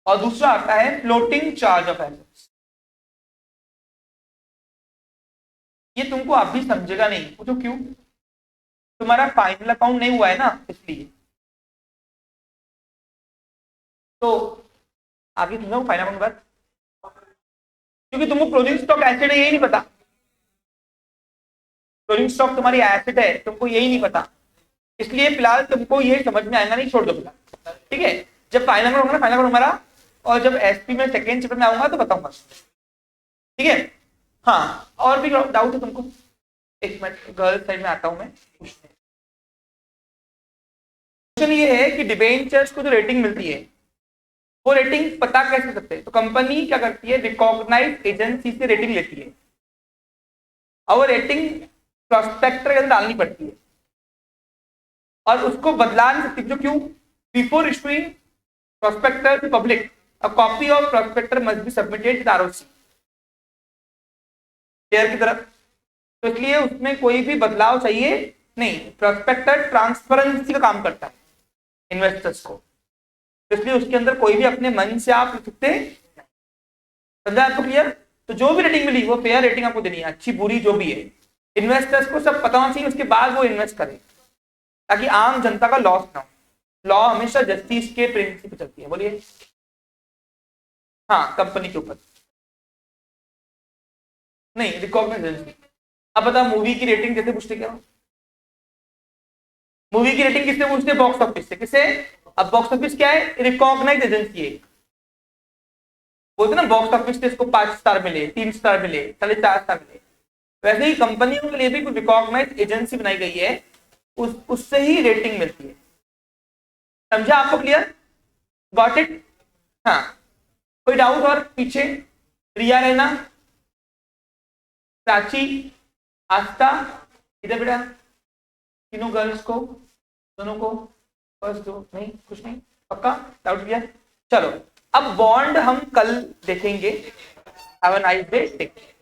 और दूसरा आता है फ्लोटिंग चार्ज ऑफ एसेट्स। ये तुमको अभी समझेगा नहीं, पूछो क्यों? तुम्हारा फाइनल अकाउंट नहीं हुआ है ना, इसलिए। तो आगे समझो फाइनल अकाउंट बात, क्योंकि तुमको क्लोजिंग स्टॉक एसेट है यही नहीं पता। क्लोजिंग स्टॉक तुम्हारी एसेट है, तुमको यही नहीं पता, इसलिए फिलहाल तुमको ये समझ में आएगा नहीं, छोड़ दो फिलहाल। ठीक है, जब फाइनल अकाउंट होगा ना, फाइनल अकाउंट हमारा, और जब एसपी में सेकेंड चैप्टर में आऊंगा तो बताऊंगा। ठीक है? हाँ, और भी डाउट है तुमको? एक मिनट, गर्ल साइड में आता हूं मैं। क्वेश्चन ये है कि डिबेंचर्स को जो रेटिंग मिलती है, वो रेटिंग पता कैसे सकते हैं? तो कंपनी क्या करती है, रिकॉग्नाइज्ड एजेंसी से रेटिंग लेती है, और रेटिंग प्रोस्पेक्टर के अंदर डालनी पड़ती है, और उसको बदला नहीं सकती। जो क्यों? Before issuing prospectus to public, a copy of prospectus must be submitted to ROC, share की तरफ। तो इसलिए उसमें कोई भी बदलाव चाहिए नहीं। प्रोस्पेक्टर ट्रांसपेरेंसी का काम करता है इन्वेस्टर्स को, तो इसलिए उसके अंदर कोई भी अपने मन से आप लिख सकते, समझा आपको क्लियर? तो जो भी रेटिंग मिली वो फेयर रेटिंग आपको देनी है, अच्छी बुरी जो भी है। इन्वेस्टर्स को सब पता होना चाहिए, उसके बाद वो इन्वेस्ट करें ताकि आम जनता का लॉस ना हो। लॉ हमेशा जस्टिस के प्रिंसिपल पे चलती है। बोलिए। हाँ, कंपनी के ऊपर नहीं, रिकॉग्नाइजेशन। अब बता, मूवी की रेटिंग कैसे पूछते? क्या मूवी की रेटिंग किससे पूछते हैं? बॉक्स ऑफिस से। किसे? अब बॉक्स ऑफिस क्या है? रिकॉग्नाइज एजेंसी है। बोलते ना बॉक्स ऑफिस से इसको 5 स्टार मिले, 3 स्टार मिले, 4.5 स्टार मिले, वैसे ही कंपनियों के लिए भी कुछ रिकॉग्नाइज एजेंसी बनाई गई है, उससे ही रेटिंग मिलती है। समझा आपको क्लियर? Got it? हाँ, कोई डाउट और पीछे? रिया, रहना, प्राची, आस्था, इधर बेटा, तीनों गर्ल्स को, दोनों को फर्स्ट दो, नहीं कुछ नहीं, पक्का डाउट क्लियर? चलो अब बॉन्ड हम कल देखेंगे। Have a nice day, take care.